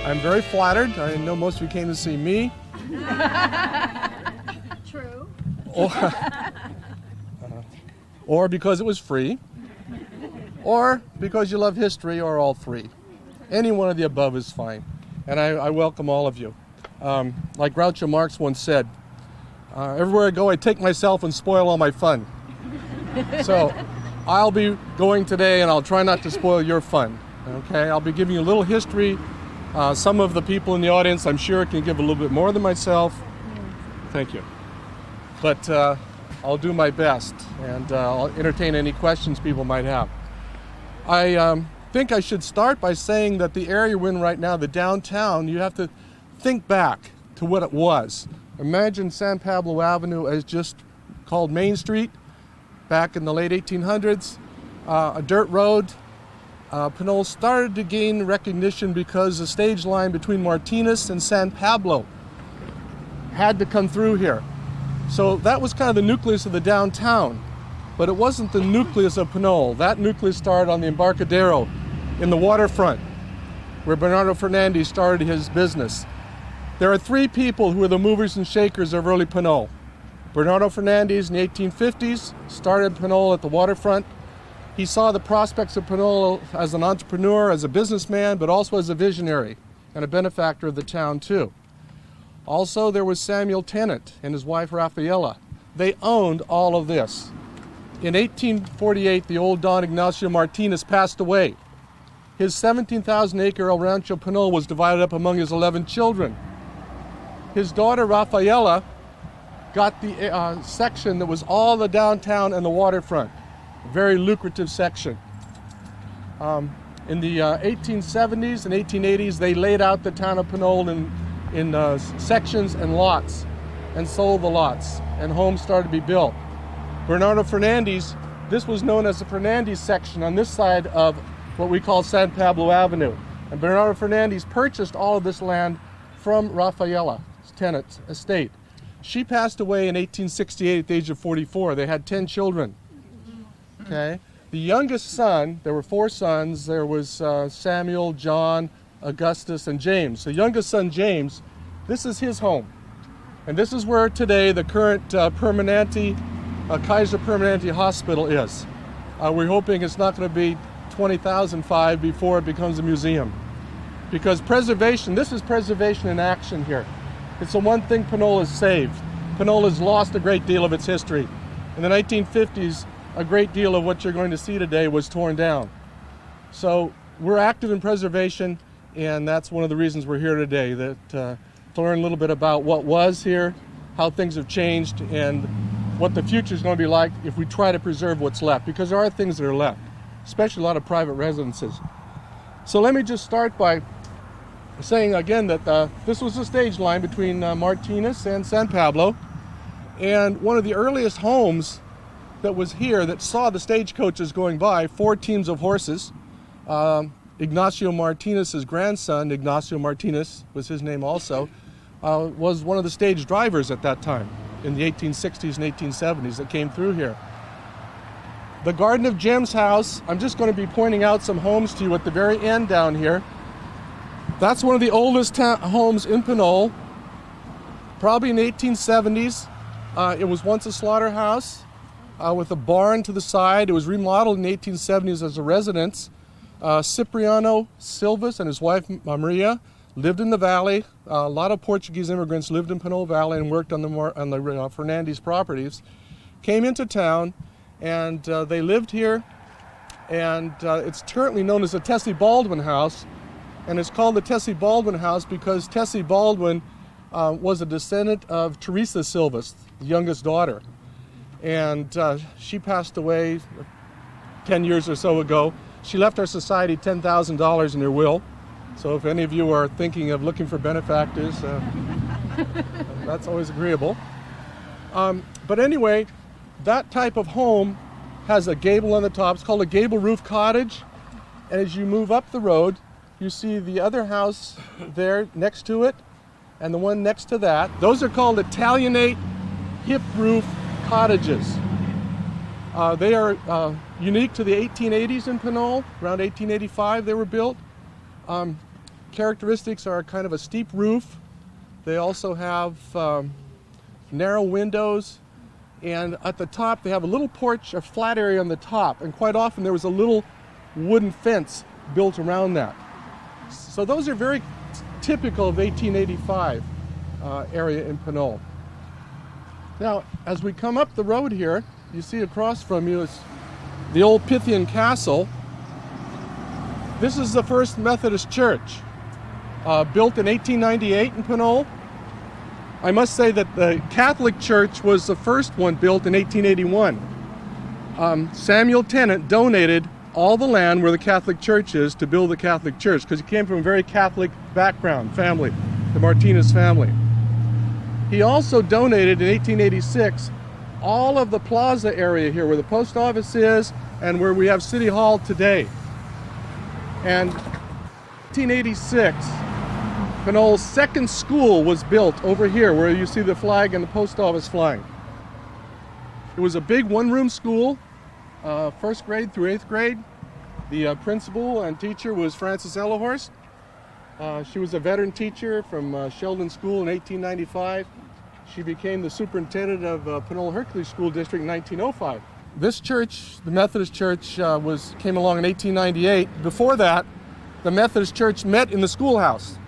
I'm very flattered. I know most of you came to see me. True. Or because it was free, or because you love history, or all three. Any one of the above is fine. And I welcome all of you. Like Groucho Marx once said, everywhere I go, I take myself and spoil all my fun. So I'll be going today, and I'll try not to spoil your fun. Okay, I'll be giving you a little history. Some of the people in the audience, I'm sure, can give a little bit more than myself. Thank you. But I'll do my best, and I'll entertain any questions people might have. I think I should start by saying that the area we're in right now, the downtown, you have to think back to what it was. Imagine San Pablo Avenue as just called Main Street back in the late 1800s, a dirt road. Pinole started to gain recognition because the stage line between Martinez and San Pablo had to come through here. So that was kind of the nucleus of the downtown, but it wasn't the nucleus of Pinole. That nucleus started on the Embarcadero in the waterfront, where Bernardo Fernandez started his business. There are three people who were the movers and shakers of early Pinole. Bernardo Fernandez in the 1850s started Pinole at the waterfront. He saw the prospects of Pinole as an entrepreneur, as a businessman, but also as a visionary and a benefactor of the town too. Also, there was Samuel Tennant and his wife Rafaela. They owned all of this. In 1848, the old Don Ignacio Martinez passed away. His 17,000-acre El Rancho Pinole was divided up among his 11 children. His daughter Rafaela got the section that was all the downtown and the waterfront. A very lucrative section. In the 1870s and 1880s, they laid out the town of Pinole in sections and lots and sold the lots, and homes started to be built. Bernardo Fernandez, this was known as the Fernandez section on this side of what we call San Pablo Avenue. And Bernardo Fernandez purchased all of this land from Rafaela Tennant's estate. She passed away in 1868 at the age of 44. They had 10 children. Okay. The youngest son, there were 4 sons. There was Samuel, John, Augustus, and James. The youngest son, James, this is his home. And this is where today the current Kaiser Permanente Hospital is. We're hoping it's not going to be 20,005 before it becomes a museum. Because preservation, this is preservation in action here. It's the one thing Pinole has saved. Pinole has lost a great deal of its history. In the 1950s, a great deal of what you're going to see today was torn down. So we're active in preservation, and that's one of the reasons we're here today, to learn a little bit about what was here, how things have changed, and what the future is going to be like if we try to preserve what's left, because there are things that are left, especially a lot of private residences. So let me just start by saying again that this was the stage line between Martinez and San Pablo, and one of the earliest homes that was here that saw the stagecoaches going by, 4 teams of horses. Ignacio Martinez's grandson, Ignacio Martinez was his name also, was one of the stage drivers at that time in the 1860s and 1870s that came through here. The Garden of Gems house, I'm just going to be pointing out some homes to you at the very end down here. That's one of the oldest homes in Pinole, probably in the 1870s. It was once a slaughterhouse with a barn to the side. It was remodeled in the 1870s as a residence. Cipriano Silvas and his wife Maria lived in the valley. A lot of Portuguese immigrants lived in Pinole Valley and worked on the Fernandez properties. Came into town, and they lived here. And it's currently known as the Tessie Baldwin House, and it's called the Tessie Baldwin House because Tessie Baldwin was a descendant of Teresa Silvas, the youngest daughter. And she passed away 10 years or so ago. She left our society $10,000 in her will. So if any of you are thinking of looking for benefactors, that's always agreeable. But anyway, that type of home has a gable on the top. It's called a gable roof cottage. And as you move up the road, you see the other house there next to it and the one next to that. Those are called Italianate hip roof cottages. They are unique to the 1880s in Pinole. Around 1885 they were built. characteristics are kind of a steep roof. They also have narrow windows, and at the top they have a little porch, a flat area on the top, and quite often there was a little wooden fence built around that. So those are very typical of 1885 area in Pinole. Now, as we come up the road here, you see across from you is the old Pythian Castle. This is the first Methodist church, built in 1898 in Pinole. I must say that the Catholic Church was the first one built in 1881. Samuel Tennant donated all the land where the Catholic Church is to build the Catholic Church because he came from a very Catholic background, family, the Martinez family. He also donated in 1886 all of the plaza area here where the post office is and where we have City Hall today. And 1886, Pinole's second school was built over here where you see the flag and the post office flying. It was a big one-room school, first grade through 8th grade. The principal and teacher was Frances Ellahorst. She was a veteran teacher from Sheldon School in 1895. She became the superintendent of Pinole Hercules School District in 1905. This church, the Methodist Church, came along in 1898. Before that, the Methodist Church met in the schoolhouse,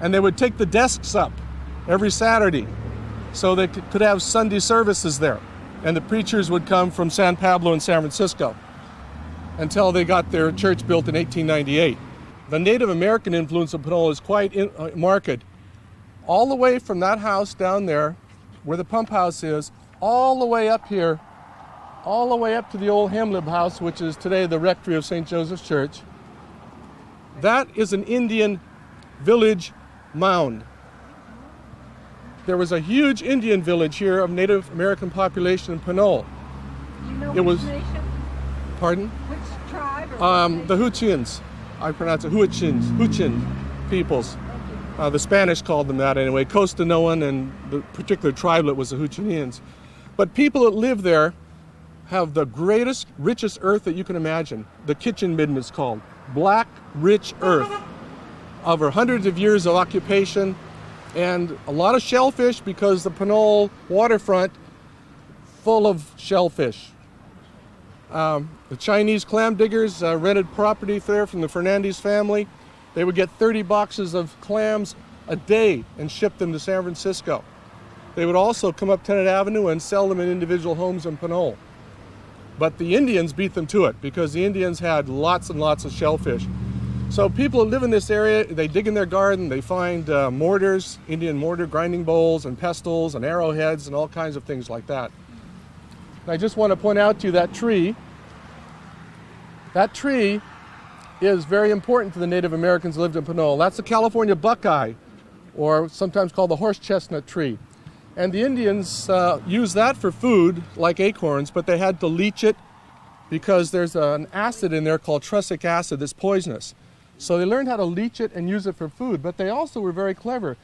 and they would take the desks up every Saturday so they could have Sunday services there. And the preachers would come from San Pablo and San Francisco until they got their church built in 1898. The Native American influence of Pinole is quite marked. All the way from that house down there, where the pump house is, all the way up here, all the way up to the old Hamlib house, which is today the rectory of St. Joseph's Church. That is an Indian village mound. There was a huge Indian village here of Native American population in Pinole. Do you know which nation? Pardon? Which tribe? Or the Huchians. I pronounce it Huchin peoples. The Spanish called them that anyway. Costanoan and the particular tribelet was the Huchinians. But people that live there have the greatest, richest earth that you can imagine. The kitchen midden is called. Black, rich earth. Over hundreds of years of occupation and a lot of shellfish because the Pinole waterfront full of shellfish. The Chinese clam diggers rented property there from the Fernandez family. They would get 30 boxes of clams a day and ship them to San Francisco. They would also come up Tennant Avenue and sell them in individual homes in Pinole. But the Indians beat them to it because the Indians had lots and lots of shellfish. So people that live in this area, they dig in their garden, they find mortars, Indian mortar, grinding bowls and pestles and arrowheads and all kinds of things like that. And I just want to point out to you that tree. That tree is very important to the Native Americans who lived in Pinole. That's the California buckeye, or sometimes called the horse chestnut tree. And the Indians used that for food, like acorns, but they had to leach it because there's an acid in there called prussic acid that's poisonous. So they learned how to leach it and use it for food, but they also were very clever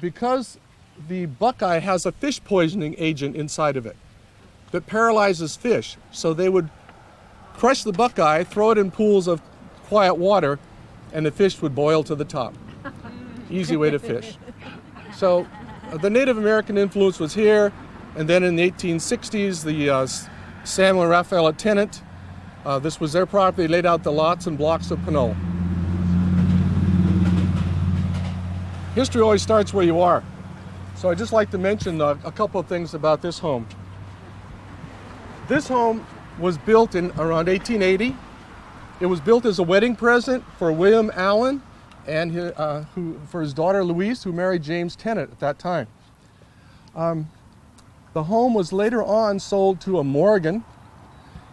because the buckeye has a fish poisoning agent inside of it that paralyzes fish. So they would crush the buckeye, throw it in pools of quiet water, and the fish would boil to the top. Easy way to fish. So the Native American influence was here, and then in the 1860s, the Samuel and Raphael Tennant, this was their property, they laid out the lots and blocks of Pinole. History always starts where you are. So I'd just like to mention a couple of things about this home. This home was built in around 1880. It was built as a wedding present for William Allen and for his daughter Louise, who married James Tennant at that time. The home was later on sold to a Morgan,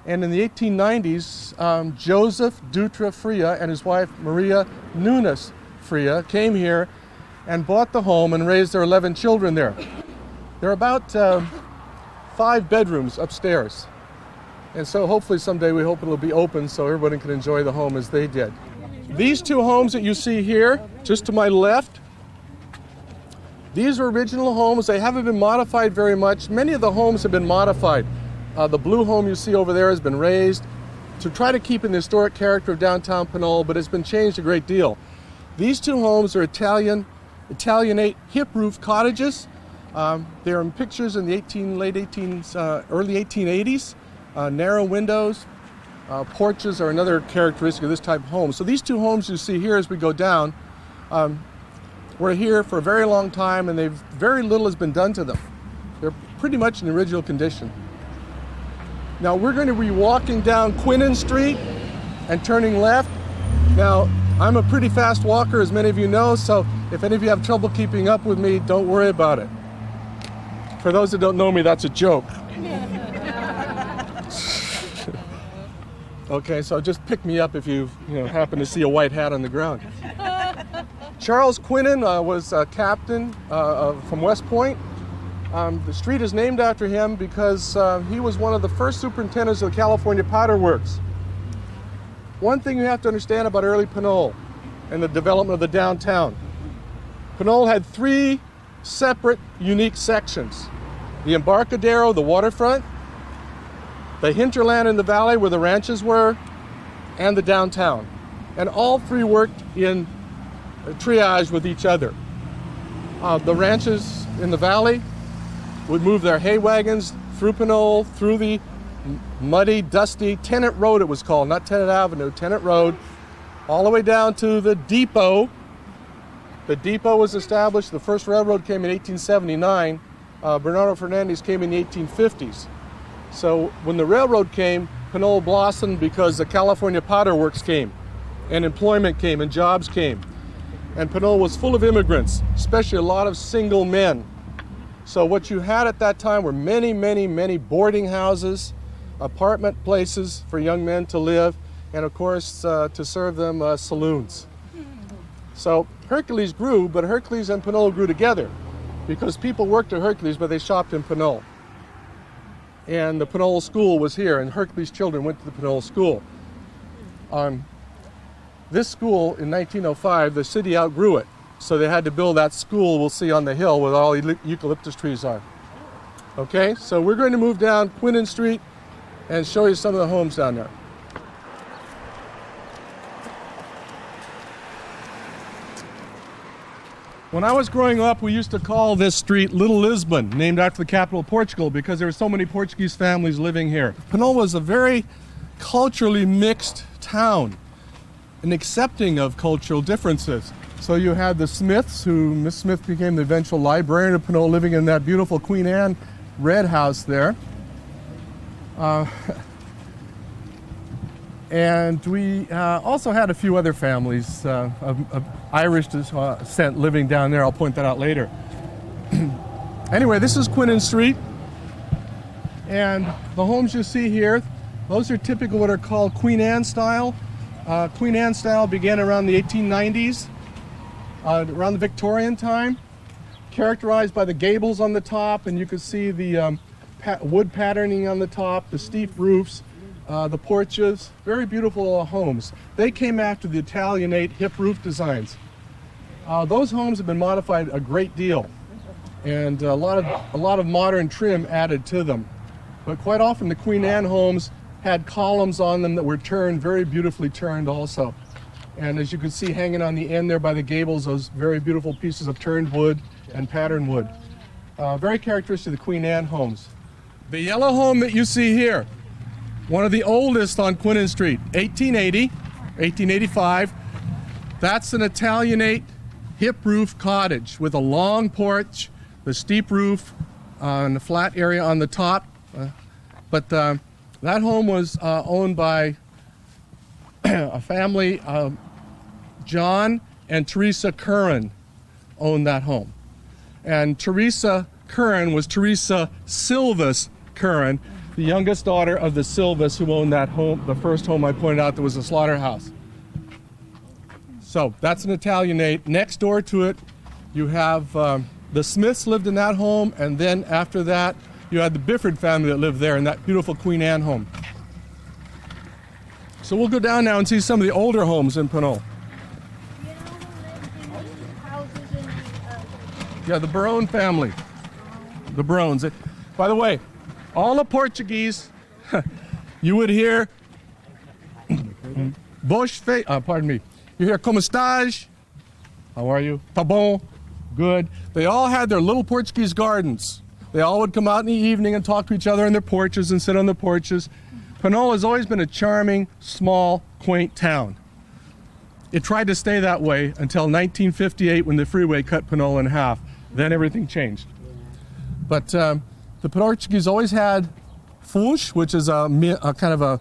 and in the 1890s, Joseph Dutra Freya and his wife Maria Nunes Freya came here and bought the home and raised their 11 children there. There are about 5 bedrooms upstairs. And so hopefully someday we hope it'll be open so everybody can enjoy the home as they did. These 2 homes that you see here, just to my left, these are original homes. They haven't been modified very much. Many of the homes have been modified. The blue home you see over there has been raised to try to keep in the historic character of downtown Pinole, but it's been changed a great deal. These two homes are Italianate hip roof cottages. They're in pictures in the early 1880s. Narrow windows, porches are another characteristic of this type of home. So these two homes you see here as we go down, were here for a very long time, and very little has been done to them. They're pretty much in original condition. Now we're going to be walking down Quinnen Street and turning left. Now I'm a pretty fast walker, as many of you know, so if any of you have trouble keeping up with me, don't worry about it. For those that don't know me, that's a joke. Okay, so just pick me up if you happen to see a white hat on the ground. Charles Quinnen was a captain from West Point. The street is named after him because he was one of the first superintendents of the California Powder Works. One thing you have to understand about early Pinole and the development of the downtown. Pinole had three separate, unique sections. The Embarcadero, the waterfront, the hinterland in the valley where the ranches were, and the downtown. And all three worked in triage with each other. The ranches in the valley would move their hay wagons through Pinole, through the muddy, dusty Tennant Road, it was called, not Tennant Avenue, Tennant Road, all the way down to the depot. The depot was established, the first railroad came in 1879. Bernardo Fernandez came in the 1850s. So when the railroad came, Pinole blossomed because the California Powder Works came, and employment came, and jobs came. And Pinole was full of immigrants, especially a lot of single men. So what you had at that time were many, many, many boarding houses, apartment places for young men to live, and of course to serve them saloons. So Hercules grew, but Hercules and Pinole grew together because people worked at Hercules, but they shopped in Pinole. And the Pinole School was here, and Hercules' children went to the Pinole School. This school in 1905, the city outgrew it, so they had to build that school we'll see on the hill where all the eucalyptus trees are. Okay, so we're going to move down Quinnen Street and show you some of the homes down there. When I was growing up, we used to call this street Little Lisbon, named after the capital of Portugal, because there were so many Portuguese families living here. Pinole was a very culturally mixed town, and accepting of cultural differences. So you had the Smiths, who Miss Smith became the eventual librarian of Pinole, living in that beautiful Queen Anne red house there. And we also had a few other families of Irish descent living down there. I'll point that out later. Anyway, this is Quinnen Street. And the homes you see here, those are typical what are called Queen Anne style. Queen Anne style began around the 1890s, around the Victorian time, characterized by the gables on the top, and you can see the wood patterning on the top, the steep roofs, the porches, very beautiful homes. They came after the Italianate hip roof designs. Those homes have been modified a great deal, and a lot of modern trim added to them. But quite often the Queen Anne homes had columns on them that were turned, very beautifully turned also. And as you can see hanging on the end there by the gables, those very beautiful pieces of turned wood and patterned wood. Very characteristic of the Queen Anne homes. The yellow home that you see here, one of the oldest on Quinnen Street, 1880, 1885. That's an Italianate hip roof cottage with a long porch, the steep roof, and the flat area on the top. But that home was owned by a family. John and Teresa Curran owned that home. And Teresa Curran was Teresa Silvas Curran, the youngest daughter of the Silvas who owned that home, the first home I pointed out that was a slaughterhouse. So that's an Italianate. Next door to it, you have the Smiths lived in that home, and then after that, you had the Bifford family that lived there in that beautiful Queen Anne home. So we'll go down now and see some of the older homes in Pinole. You know who lived in these houses in the... Yeah, the Barone family. The Barones. By the way, all the Portuguese, you would hear, pardon me, you hear como estás, How are you? Tá bom. Good. They all had their little Portuguese gardens. They all would come out in the evening and talk to each other on their porches and sit on the porches. Pinole has always been a charming, small, quaint town. It tried to stay that way until 1958 when the freeway cut Pinole in half. Then everything changed. But the Portuguese always had funch, which is a kind of a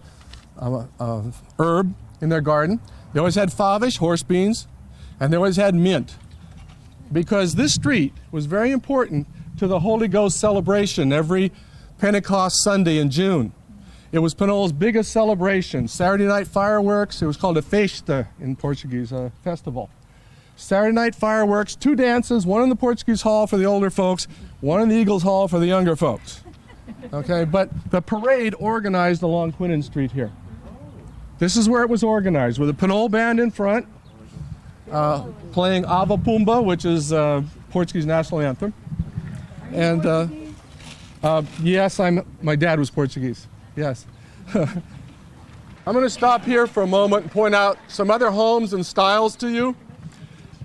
herb in their garden. They always had favas, horse beans, and they always had mint. Because this street was very important to the Holy Ghost celebration every Pentecost Sunday in June. It was Pinole's biggest celebration. Saturday night fireworks, it was called a festa in Portuguese, a festival. Saturday night fireworks, 2 dances, one in the Portuguese Hall for the older folks, one in the Eagles Hall for the younger folks. Okay, but the parade organized along Quinnen Street here. This is where it was organized, with a Pinole band in front, playing Ava Pumba, which is Portuguese national anthem. And yes, my dad was Portuguese. Yes. I'm going to stop here for a moment and point out some other homes and styles to you.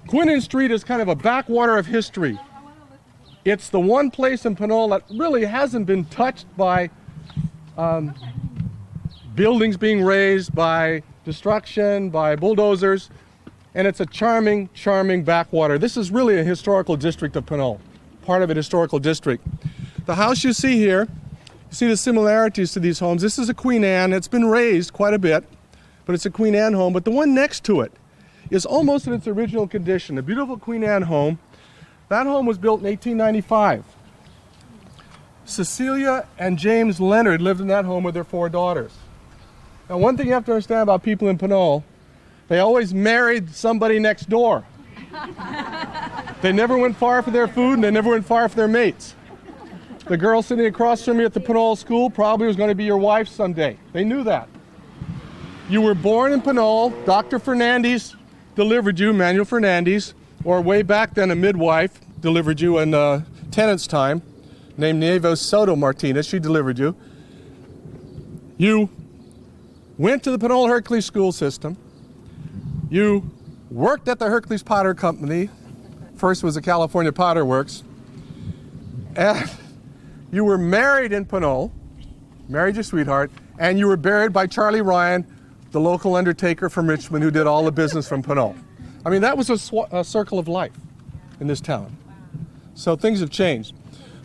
Quinnen Street is kind of a backwater of history. It's the one place in Pinole that really hasn't been touched by buildings being raised, by destruction, by bulldozers, and it's a charming, charming backwater. This is really a historical district of Pinole, part of a historical district. The house you see here, you see the similarities to these homes. This is a Queen Anne. It's been raised quite a bit, but it's a Queen Anne home. But the one next to it is almost in its original condition, a beautiful Queen Anne home. That home was built in 1895. Cecilia and James Leonard lived in that home with their 4 daughters. Now, one thing you have to understand about people in Pinole, they always married somebody next door. They never went far for their food, and they never went far for their mates. The girl sitting across from you at the Pinole school probably was going to be your wife someday. They knew that. You were born in Pinole. Dr. Fernandez delivered you, Manuel Fernandez, or way back then a midwife delivered you in tenant's time, named Nieves Soto Martinez. She delivered you. You went to the Pinole Hercules school system. You worked at the Hercules Powder Company. First was the California Powder Works. And you were married in Pinole, married your sweetheart, and you were buried by Charlie Ryan, the local undertaker from Richmond who did all the business from Pinole. I mean, that was a circle of life in this town. So things have changed.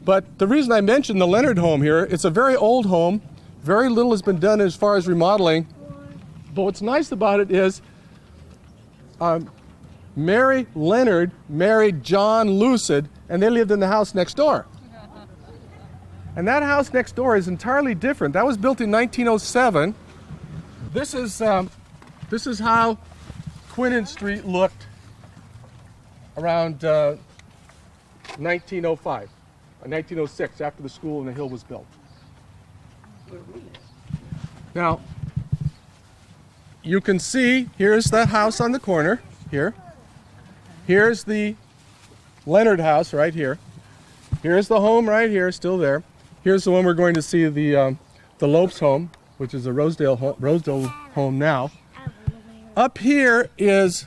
But the reason I mentioned the Leonard home here, it's a very old home. Very little has been done as far as remodeling. But what's nice about it is Mary Leonard married John Lucid, and they lived in the house next door. And that house next door is entirely different. That was built in 1907. This is how Quinnen Street looked around 1905, 1906, after the school and the hill was built. Now, you can see, here's the house on the corner, here. Here's the Leonard house right here. Here's the home right here, still there. Here's the one we're going to see, the Lopes home, which is a Rosedale home now. Up here is,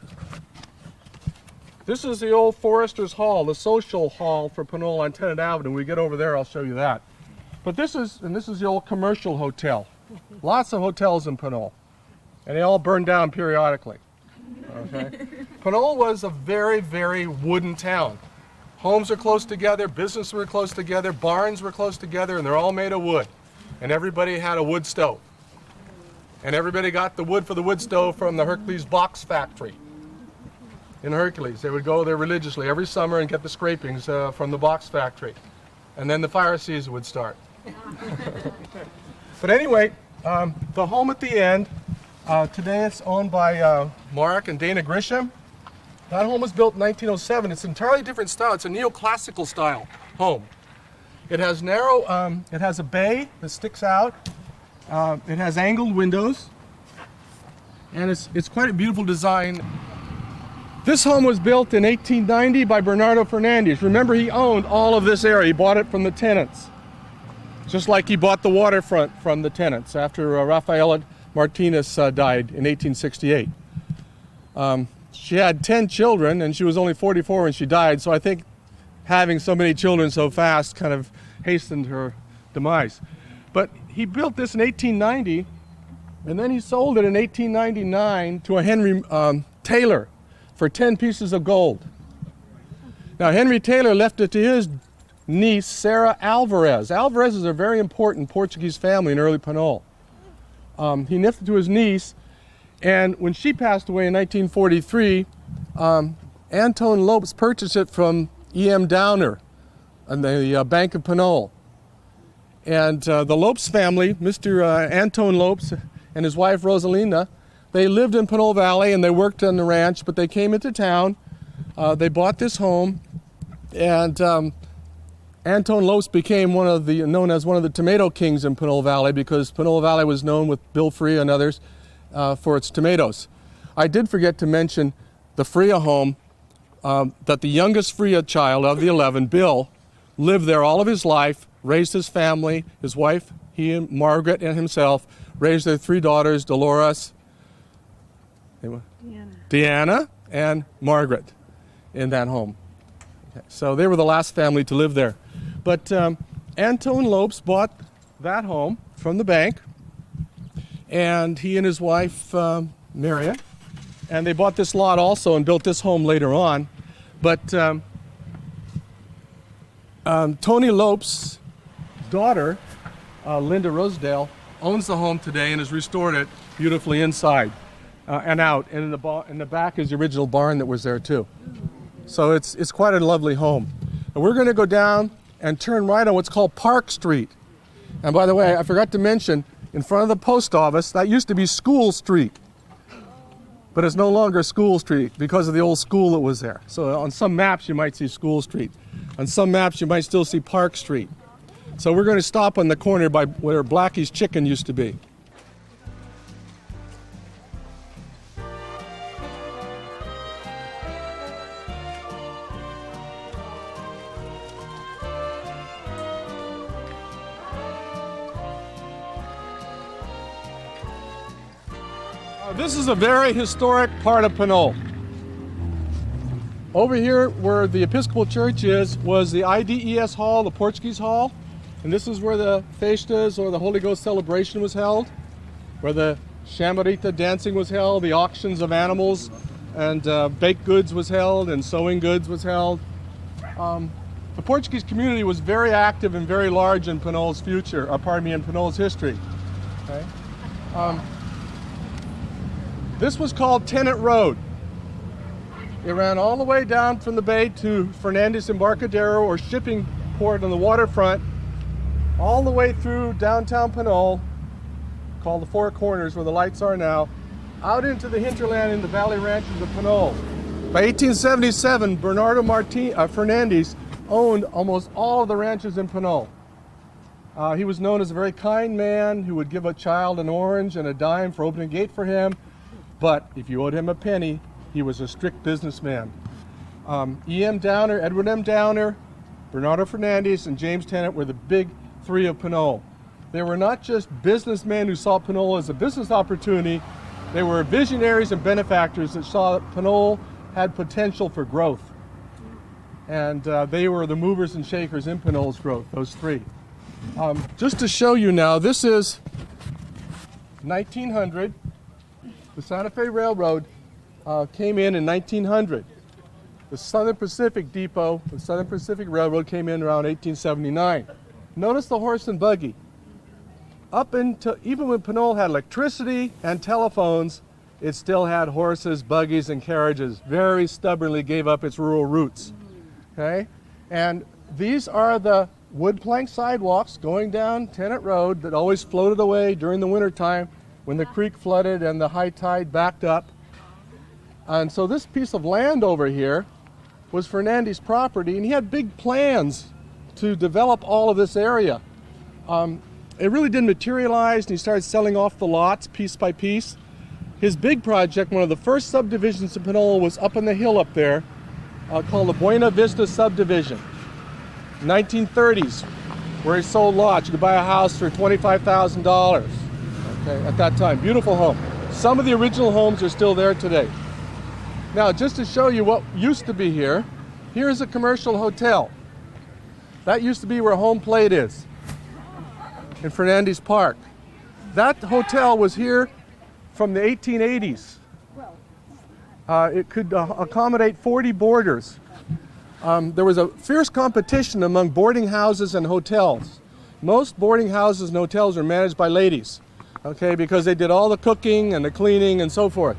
this is the old Forester's Hall, the social hall for Pinole on Tennant Avenue. When we get over there, I'll show you that. But this is the old commercial hotel. Lots of hotels in Pinole, and they all burn down periodically. Okay? Pinole was a very, very wooden town. Homes are close together, businesses were close together, barns were close together, and they're all made of wood. And everybody had a wood stove. And everybody got the wood for the wood stove from the Hercules box factory in Hercules. They would go there religiously every summer and get the scrapings from the box factory. And then the fire season would start. But anyway, the home at the end, today it's owned by Mark and Dana Grisham. That home was built in 1907. It's an entirely different style. It's a neoclassical style home. It has it has a bay that sticks out. It has angled windows, and it's quite a beautiful design. This home was built in 1890 by Bernardo Fernandez. Remember, he owned all of this area. He bought it from the tenants, just like he bought the waterfront from the tenants after Rafaela Martinez died in 1868. she had 10 children, and she was only 44 when she died, so I think having so many children so fast kind of hastened her demise. But he built this in 1890, and then he sold it in 1899 to a Henry Taylor for 10 pieces of gold. Now, Henry Taylor left it to his niece, Sarah Alvarez. Alvarez is a very important Portuguese family in early Pinole. He left it to his niece, and when she passed away in 1943, Antone Lopes purchased it from E.M. Downer on the Bank of Pinole. And the Lopes family, Mr. Antone Lopes and his wife Rosalina, they lived in Pinole Valley and they worked on the ranch, but they came into town. They bought this home, and Antone Lopes became known as one of the tomato kings in Pinole Valley, because Pinole Valley was known with Bill Freya and others for its tomatoes. I did forget to mention the Freya home, that the youngest Freya child of the 11, Bill, lived there all of his life, raised his family, his wife, he and Margaret and himself, raised their 3 daughters, Dolores, Deanna, and Margaret, in that home. Okay, so they were the last family to live there. But Antone Lopes bought that home from the bank, and he and his wife, Marion, and they bought this lot also and built this home later on. But Tony Lopes' daughter, Linda Rosedale, owns the home today and has restored it beautifully inside and out. And in the back is the original barn that was there too. So it's quite a lovely home. And we're going to go down and turn right on what's called Park Street. And by the way, I forgot to mention, in front of the post office, that used to be School Street. But it's no longer School Street because of the old school that was there. So on some maps you might see School Street. On some maps you might still see Park Street. So we're going to stop on the corner by where Blackie's Chicken used to be. This is a very historic part of Pinole. Over here where the Episcopal Church is was the IDES Hall, the Portuguese Hall. And this is where the Festas, or the Holy Ghost celebration, was held, where the Chamarita dancing was held, the auctions of animals and baked goods was held, and sewing goods was held. The Portuguese community was very active and very large in Pinole's in Pinole's history. Okay? This was called Tennant Road. It ran all the way down from the bay to Fernandez Embarcadero, or shipping port on the waterfront, all the way through downtown Pinole, called the Four Corners, where the lights are now, out into the hinterland in the valley ranches of Pinole. By 1877, Bernardo Fernandez owned almost all of the ranches in Pinole. He was known as a very kind man who would give a child an orange and a dime for opening a gate for him. But if you owed him a penny, he was a strict businessman. E.M. Downer, Edward M. Downer, Bernardo Fernandez, and James Tennant were the big 3 of Pinole. They were not just businessmen who saw Pinole as a business opportunity. They were visionaries and benefactors that saw that Pinole had potential for growth. And they were the movers and shakers in Pinole's growth, those 3. Just to show you now, this is 1900. The Santa Fe Railroad came in 1900. The Southern Pacific Depot, the Southern Pacific Railroad, came in around 1879. Notice the horse and buggy. Even when Pinole had electricity and telephones, it still had horses, buggies, and carriages. Very stubbornly gave up its rural roots. Okay? And these are the wood plank sidewalks going down Tennant Road that always floated away during the wintertime when the creek flooded and the high tide backed up. And so this piece of land over here was Fernandez's property, and he had big plans to develop all of this area. It really didn't materialize, and he started selling off the lots piece by piece. His big project, one of the first subdivisions in Pinole, was up on the hill up there, called the Buena Vista Subdivision. 1930s, where he sold lots. You could buy a house for $25,000. Okay, at that time. Beautiful home. Some of the original homes are still there today. Now, just to show you what used to be here, here's a commercial hotel. That used to be where home plate is, in Fernandez Park. That hotel was here from the 1880s. It could accommodate 40 boarders. There was a fierce competition among boarding houses and hotels. Most boarding houses and hotels are managed by ladies, okay, because they did all the cooking and the cleaning and so forth.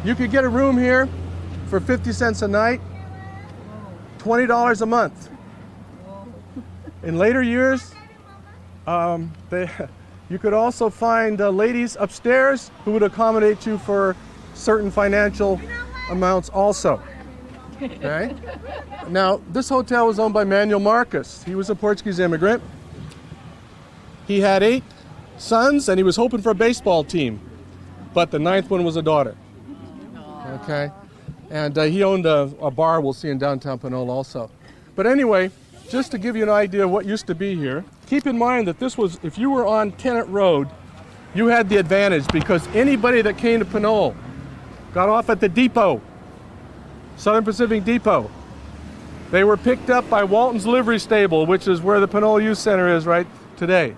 You could get a room here for 50 cents a night, $20 a month. In later years, you could also find ladies upstairs who would accommodate you for certain financial amounts also. Okay? Now, this hotel was owned by Manuel Marcos. He was a Portuguese immigrant. He had 8 sons, and he was hoping for a baseball team. But the 9th one was a daughter. Okay? And he owned a bar we'll see in downtown Pinole also. But anyway, just to give you an idea of what used to be here, keep in mind that this was, if you were on Tennant Road, you had the advantage because anybody that came to Pinole got off at the depot, Southern Pacific Depot. They were picked up by Walton's Livery Stable, which is where the Pinole Youth Center is right today,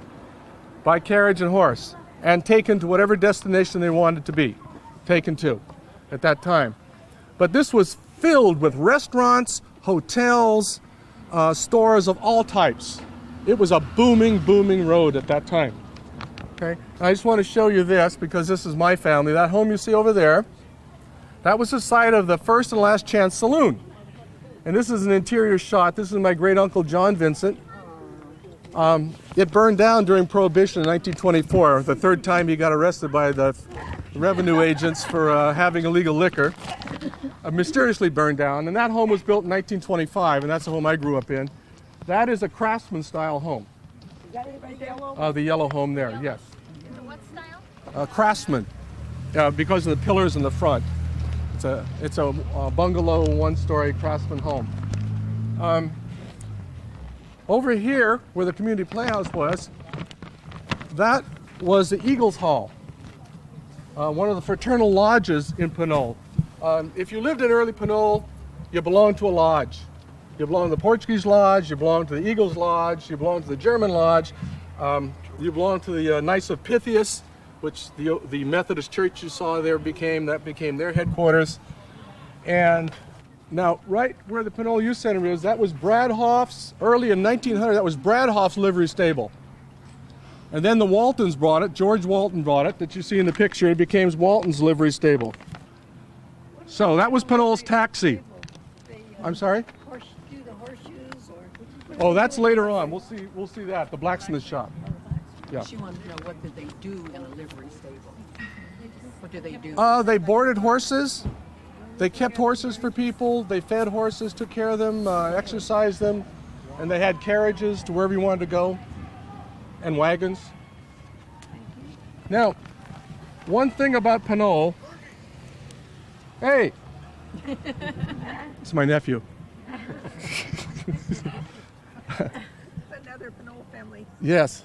by carriage and horse, and taken to whatever destination they wanted to be taken to at that time. But this was filled with restaurants, hotels, stores of all types. It was a booming, booming road at that time. Okay, I just want to show you this because this is my family. That home you see over there, that was the site of the First and Last Chance Saloon. And this is an interior shot. This is my great uncle John Vincent. It burned down during Prohibition in 1924, the 3rd time he got arrested by the revenue agents for having illegal liquor. Mysteriously burned down. And that home was built in 1925, and that's the home I grew up in. That is a craftsman-style home. Is that it right there? The yellow home there, yes. What style? Craftsman, because of the pillars in the front. It's a bungalow, 1-story craftsman home. Over here, where the community playhouse was, that was the Eagles Hall, one of the fraternal lodges in Pinole. If you lived in early Pinole, you belonged to a lodge. You belonged to the Portuguese Lodge, you belonged to the Eagles Lodge, you belonged to the German Lodge, you belonged to the Knights of Pythias, which the Methodist Church you saw there became their headquarters. And now, right where the Pinole Youth Center is, that was Bradhoff's, early in 1900, that was Bradhoff's livery stable. And then the Waltons brought it, George Walton brought it, that you see in the picture. It became Walton's livery stable. So that was Pinole's taxi. I'm sorry? Do the horseshoes or? Oh, that's later on. We'll see that, the blacksmith shop. Yeah. She wanted to know, what did they do in a livery stable? What do they do? They boarded horses. They kept horses for people. They fed horses, took care of them, exercised them, and they had carriages to wherever you wanted to go, and wagons. Now, one thing about Pinole. Hey, it's my nephew. Another Pinole family. Yes.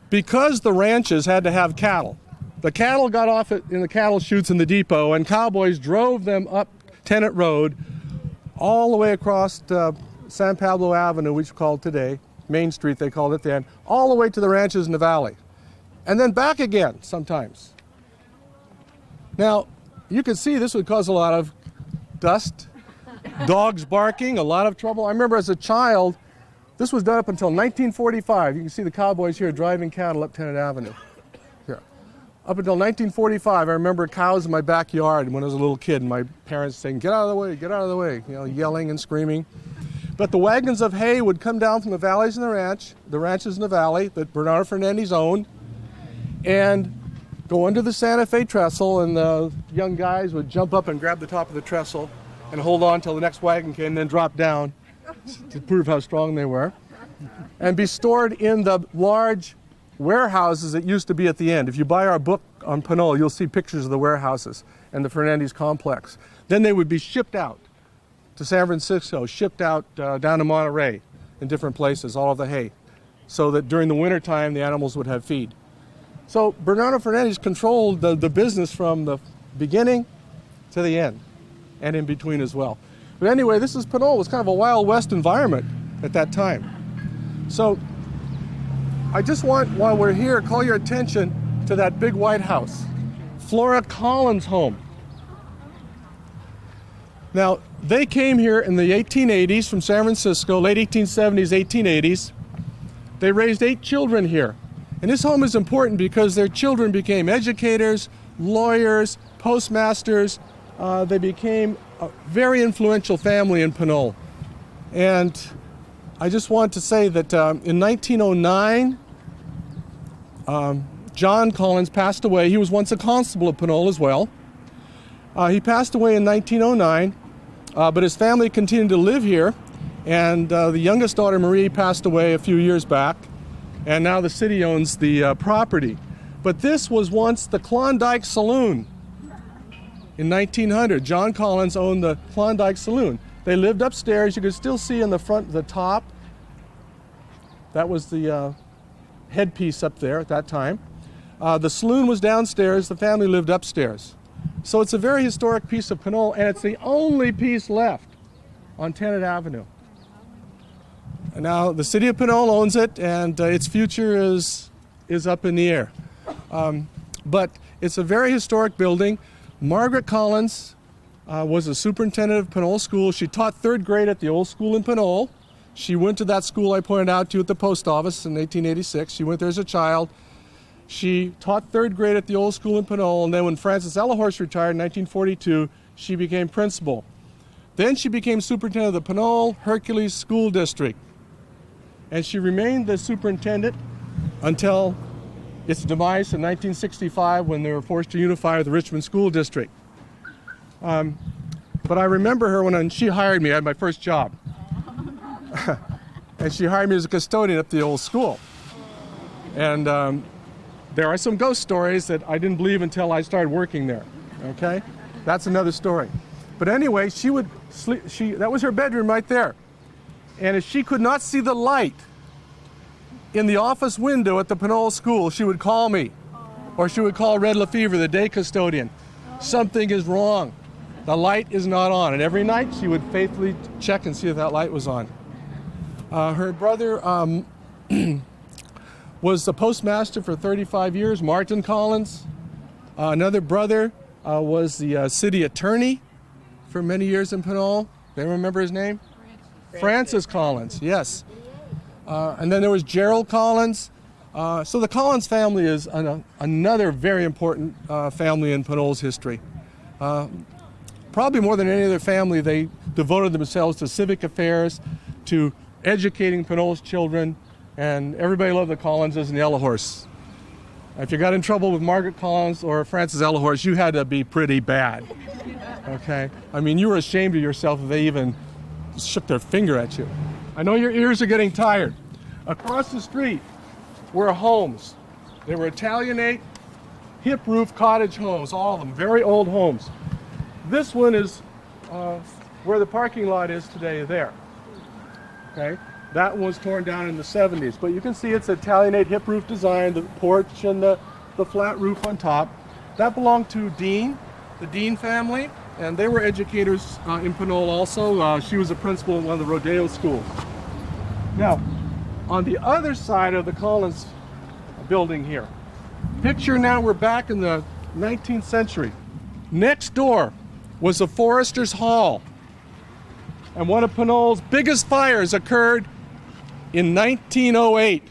Because the ranches had to have cattle. The cattle got off in the cattle chutes in the depot, and cowboys drove them up Tennant Road all the way across San Pablo Avenue, which is called today, Main Street they called it then, all the way to the ranches in the valley. And then back again sometimes. Now, you can see this would cause a lot of dust, dogs barking, a lot of trouble. I remember as a child, this was done up until 1945. You can see the cowboys here driving cattle up Tennant Avenue. Here. Up until 1945, I remember cows in my backyard when I was a little kid, and my parents saying, "Get out of the way, get out of the way," you know, yelling and screaming. But the wagons of hay would come down from the valleys in the ranches in the valley that Bernardo Fernandez owned, and go under the Santa Fe trestle, and the young guys would jump up and grab the top of the trestle and hold on till the next wagon came, and then drop down to prove how strong they were, and be stored in the large warehouses that used to be at the end. If you buy our book on Pinole, you'll see pictures of the warehouses and the Fernandez complex. Then they would be shipped out to San Francisco, shipped out down to Monterey in different places, all of the hay, so that during the wintertime the animals would have feed. So Bernardo Fernandez controlled the business from the beginning to the end and in between as well. But anyway, this is Pinole. It was kind of a Wild West environment at that time. So I just want, while we're here, call your attention to that big White House, Flora Collins' home. Now, they came here in the 1880s from San Francisco, late 1870s, 1880s. They raised 8 children here. And this home is important because their children became educators, lawyers, postmasters. They became a very influential family in Pinole. And I just want to say that in 1909, John Collins passed away. He was once a constable of Pinole as well. He passed away in 1909, but his family continued to live here. And the youngest daughter, Marie, passed away a few years back. And now the city owns the property. But this was once the Klondike Saloon. In 1900, John Collins owned the Klondike Saloon. They lived upstairs. You could still see in the front, the top. That was the headpiece up there at that time. The saloon was downstairs. The family lived upstairs. So it's a very historic piece of Pinole, and it's the only piece left on Tenet Avenue. And now the city of Pinole owns it, and its future is up in the air. But it's a very historic building. Margaret Collins was a superintendent of Pinole School. She taught 3rd grade at the old school in Pinole. She went to that school I pointed out to you at the post office in 1886. She went there as a child. She taught 3rd grade at the old school in Pinole, and then when Frances Ellahorst retired in 1942, she became principal. Then she became superintendent of the Pinole Hercules School District. And she remained the superintendent until its demise in 1965 when they were forced to unify with the Richmond School District. But I remember her when she hired me. I had my first job. And she hired me as a custodian at the old school. And there are some ghost stories that I didn't believe until I started working there. Okay? That's another story. But anyway, she would sleep, that was her bedroom right there. And if she could not see the light in the office window at the Pinole School, she would call me. Or she would call Red Lefevre, the day custodian. Something is wrong. The light is not on. And every night she would faithfully check and see if that light was on. Her brother was the postmaster for 35 years, Martin Collins. Another brother was the city attorney for many years in Pinole. They remember his name? Francis Collins, yes. And then there was Gerald Collins. So the Collins family is another very important family in Pinole's history. Probably more than any other family, they devoted themselves to civic affairs, to educating Pinole's children, and everybody loved the Collinses and the Ellahorsts. If you got in trouble with Margaret Collins or Frances Ellahorst, you had to be pretty bad. Okay? I mean, you were ashamed of yourself if they even shook their finger at you. I know your ears are getting tired. Across the street were homes. They were Italianate, hip roof cottage homes, all of them, very old homes. This one is where the parking lot is today, there. Okay? That one was torn down in the 70s, but you can see it's Italianate hip roof design, the porch and the flat roof on top. That belonged to Dean, the Dean family, and they were educators in Pinole also. She was a principal in one of the Rodeo schools. Now, on the other side of the Collins building here, picture now we're back in the 19th century. Next door was the Forester's Hall. And one of Pinole's biggest fires occurred in 1908.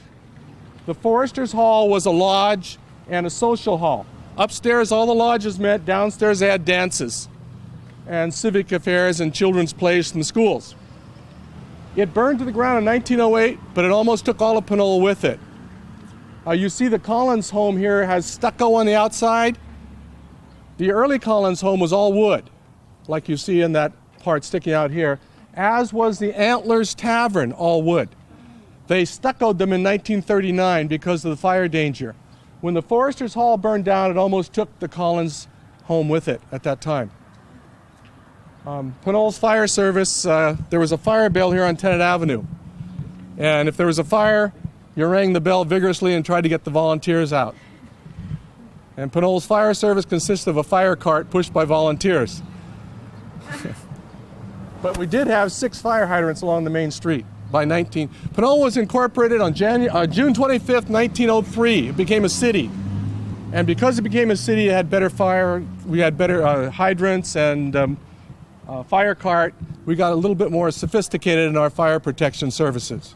The Forester's Hall was a lodge and a social hall. Upstairs, all the lodges met. Downstairs, they had dances and civic affairs and children's plays from the schools. It burned to the ground in 1908, but it almost took all of Pinole with it. You see the Collins home here has stucco on the outside. The early Collins home was all wood, like you see in that part sticking out here, as was the Antlers Tavern, all wood. They stuccoed them in 1939 because of the fire danger. When the Forester's Hall burned down, it almost took the Collins home with it at that time. Pinole's fire service, there was a fire bell here on Tenet Avenue. And if there was a fire, you rang the bell vigorously and tried to get the volunteers out. And Pinole's fire service consists of a fire cart pushed by volunteers. But we did have 6 fire hydrants along the main street by 19. Pinole was incorporated on June 25th, 1903. It became a city. And because it became a city, it had better fire. We had better hydrants and fire cart. We got a little bit more sophisticated in our fire protection services.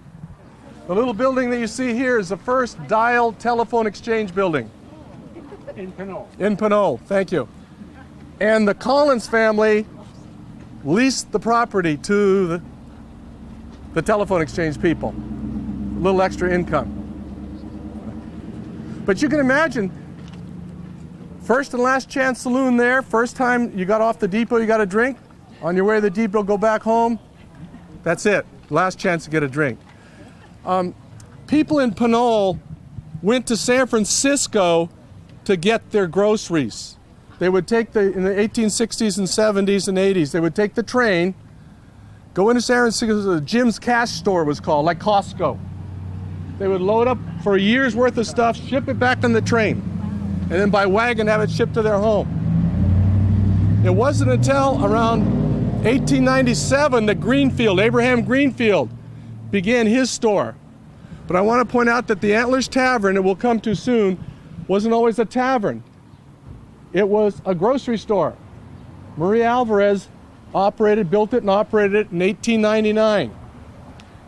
The little building that you see here is the first dial telephone exchange building. In Pinole. In Pinole, thank you. And the Collins family leased the property to the telephone exchange people. A little extra income. But you can imagine, first and last chance saloon there, first time you got off the depot, you got a drink. On your way to the depot, go back home. That's it. Last chance to get a drink. People in Pinole went to San Francisco to get their groceries. They would take in the 1860s and 70s and 80s, they would take the train, go into San Francisco, Jim's Cash Store was called, like Costco. They would load up for a year's worth of stuff, ship it back on the train, and then by wagon have it shipped to their home. It wasn't until around 1897 that Abraham Greenfield, began his store. But I want to point out that the Antlers Tavern, that we'll come to soon, wasn't always a tavern. It was a grocery store. Marie Alvarez built it and operated it in 1899.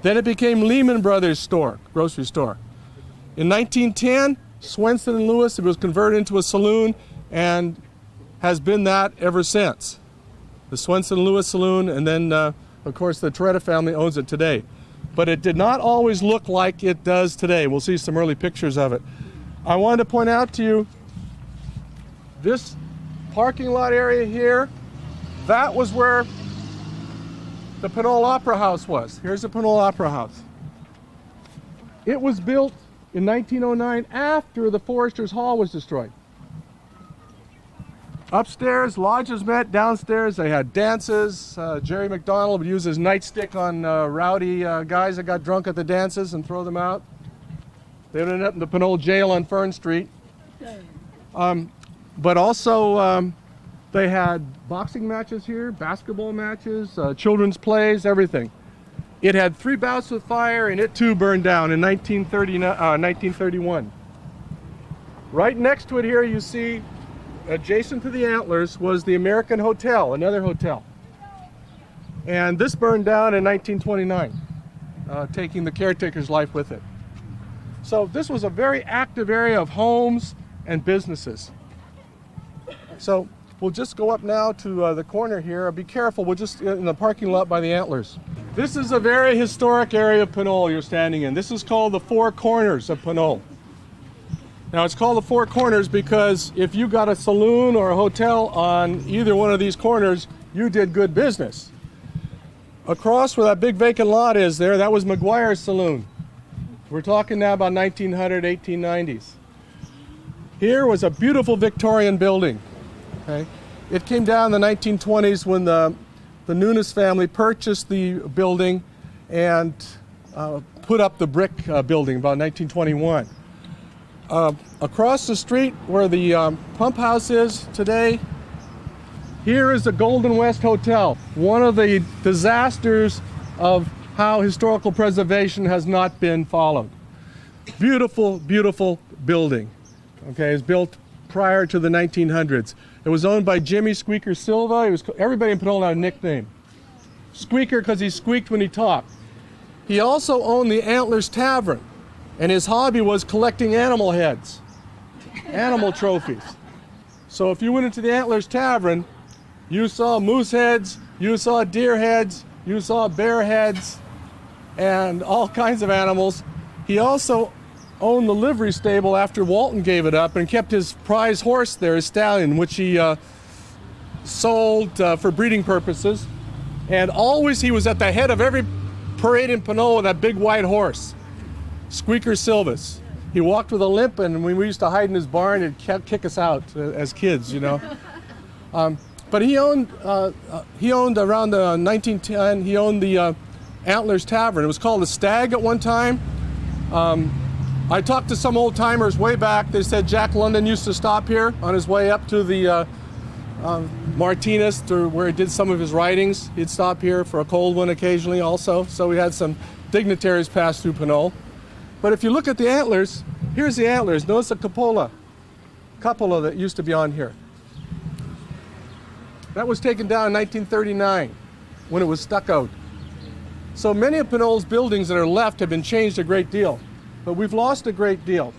Then it became Lehman Brothers store, grocery store. In 1910, Swenson and Lewis, it was converted into a saloon and has been that ever since. The Swenson and Lewis Saloon, and then, of course, the Toretta family owns it today. But it did not always look like it does today. We'll see some early pictures of it. I wanted to point out to you this parking lot area here, that was where the Pinole Opera House was. Here's the Pinole Opera House. It was built in 1909 after the Forester's Hall was destroyed. Upstairs, lodges met. Downstairs, they had dances. Jerry McDonald would use his nightstick on rowdy guys that got drunk at the dances and throw them out. They would end up in the Pinole Jail on Fern Street. But also, they had boxing matches here, basketball matches, children's plays, everything. It had 3 bouts with fire, and it too burned down in 1931. Right next to it here, you see, adjacent to the Antlers, was the American Hotel, another hotel. And this burned down in 1929, taking the caretaker's life with it. So this was a very active area of homes and businesses. So we'll just go up now to the corner here. Be careful, we're just in the parking lot by the Antlers. This is a very historic area of Pinole you're standing in. This is called the Four Corners of Pinole. Now it's called the Four Corners because if you got a saloon or a hotel on either one of these corners, you did good business. Across where that big vacant lot is there, that was McGuire's Saloon. We're talking now about 1900, 1890s. Here was a beautiful Victorian building. Okay? It came down in the 1920s when the Nunes family purchased the building and put up the brick building about 1921. Across the street where the pump house is today, here is the Golden West Hotel, one of the disasters of how historical preservation has not been followed. Beautiful, beautiful building. Okay, it was built prior to the 1900s. It was owned by Jimmy Squeaker Silva. Everybody in Pinole had a nickname. Squeaker because he squeaked when he talked. He also owned the Antlers Tavern, and his hobby was collecting animal heads, animal trophies. So if you went into the Antlers Tavern, you saw moose heads, you saw deer heads, you saw bear heads, and all kinds of animals. He also owned the livery stable after Walton gave it up and kept his prize horse there, his stallion, which he sold for breeding purposes. And always he was at the head of every parade in Pinole with that big white horse, Squeaker Silvis. He walked with a limp, and when we used to hide in his barn, he'd kick us out as kids, you know. But he owned around 1910, he owned the Antlers Tavern. It was called the Stag at one time. I talked to some old timers way back. They said Jack London used to stop here on his way up to the Martinez, where he did some of his writings. He'd stop here for a cold one occasionally also. So we had some dignitaries pass through Pinole. But if you look at the antlers, here's the antlers. Notice the cupola that used to be on here. That was taken down in 1939 when it was stuccoed. So many of Pinole's buildings that are left have been changed a great deal, but we've lost a great deal.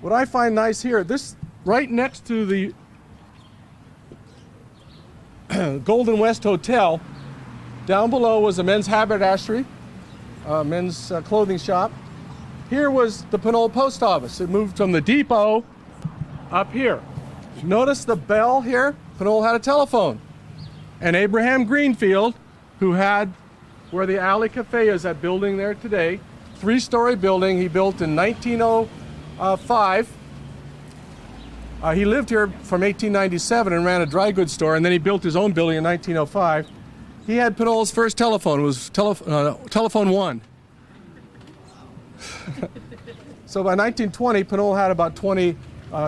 What I find nice here, this right next to the Golden West Hotel, down below was a men's haberdashery, men's clothing shop. Here was the Pinole Post Office. It moved from the depot up here. Notice the bell here? Pinole had a telephone. And Abraham Greenfield, who had where the Alley Cafe is, that building there today, 3-story building he built in 1905. He lived here from 1897 and ran a dry goods store, and then he built his own building in 1905. He had Pinole's first telephone. It was Telephone 1. So by 1920, Pinole had about 20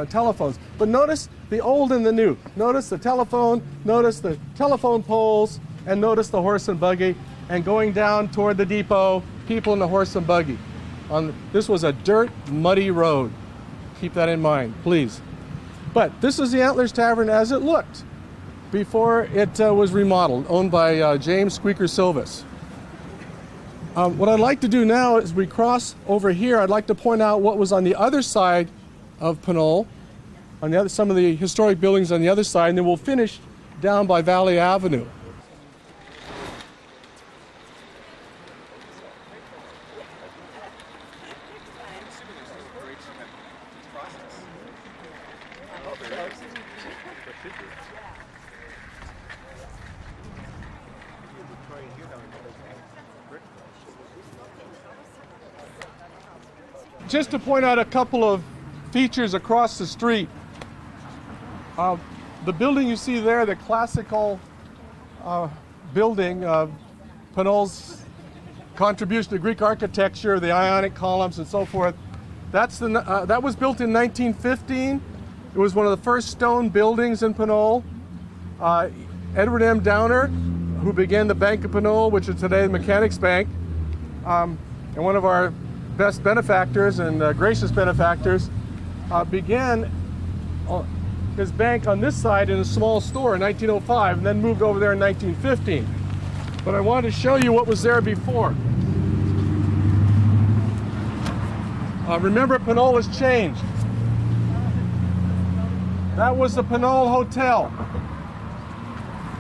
telephones. But notice the old and the new. Notice the telephone, notice the telephone poles, and notice the horse and buggy. And going down toward the depot, people in the horse and buggy. This was a dirt, muddy road. Keep that in mind, please. But this is the Antlers Tavern as it looked before it was remodeled, owned by James Squeaker Silvis. What I'd like to do now is we cross over here. I'd like to point out what was on the other side of Pinole, on some of the historic buildings on the other side, and then we'll finish down by Valley Avenue. Just to point out a couple of features across the street. The building you see there, the classical building, Pinole's contribution to Greek architecture, the Ionic columns and so forth, that was built in 1915. It was one of the first stone buildings in Pinole. Edward M. Downer, who began the Bank of Pinole, which is today the Mechanics Bank, and one of our best benefactors and gracious benefactors, began his bank on this side in a small store in 1905 and then moved over there in 1915. But I wanted to show you what was there before. Remember, Pinole has changed. That was the Pinole Hotel.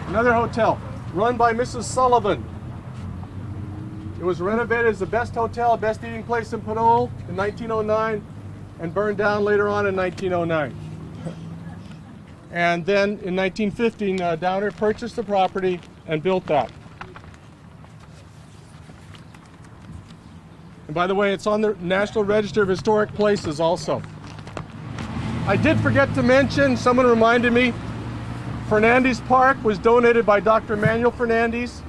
Another hotel run by Mrs. Sullivan. It was renovated as the best hotel, best eating place in Pinole in 1909 and burned down later on in 1909. And then in 1915, Downer purchased the property and built that. And by the way, it's on the National Register of Historic Places also. I did forget to mention, someone reminded me, Fernandez Park was donated by Dr. Emmanuel Fernandez,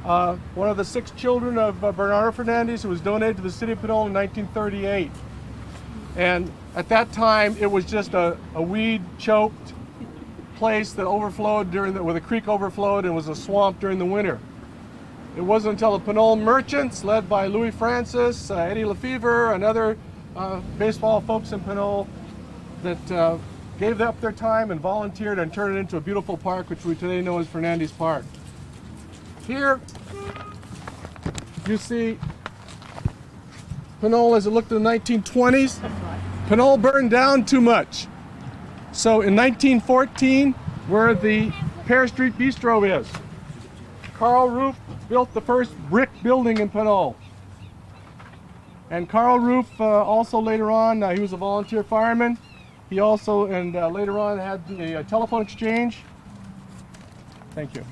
one of the 6 children of Bernardo Fernandez, who was donated to the city of Pinole in 1938. And at that time, it was just a weed-choked place that overflowed where the creek overflowed and was a swamp during the winter. It wasn't until the Pinole merchants, led by Louis Francis, Eddie Lefevre, and other baseball folks in Pinole, that gave up their time and volunteered and turned it into a beautiful park, which we today know as Fernandez Park. Here, you see Pinole as it looked in the 1920s. Pinole burned down too much. So in 1914, where the Pear Street Bistro is, Carl Roof built the first brick building in Pinole. And Carl Roof also later on, he was a volunteer fireman. He also, and later on, had the telephone exchange. Thank you.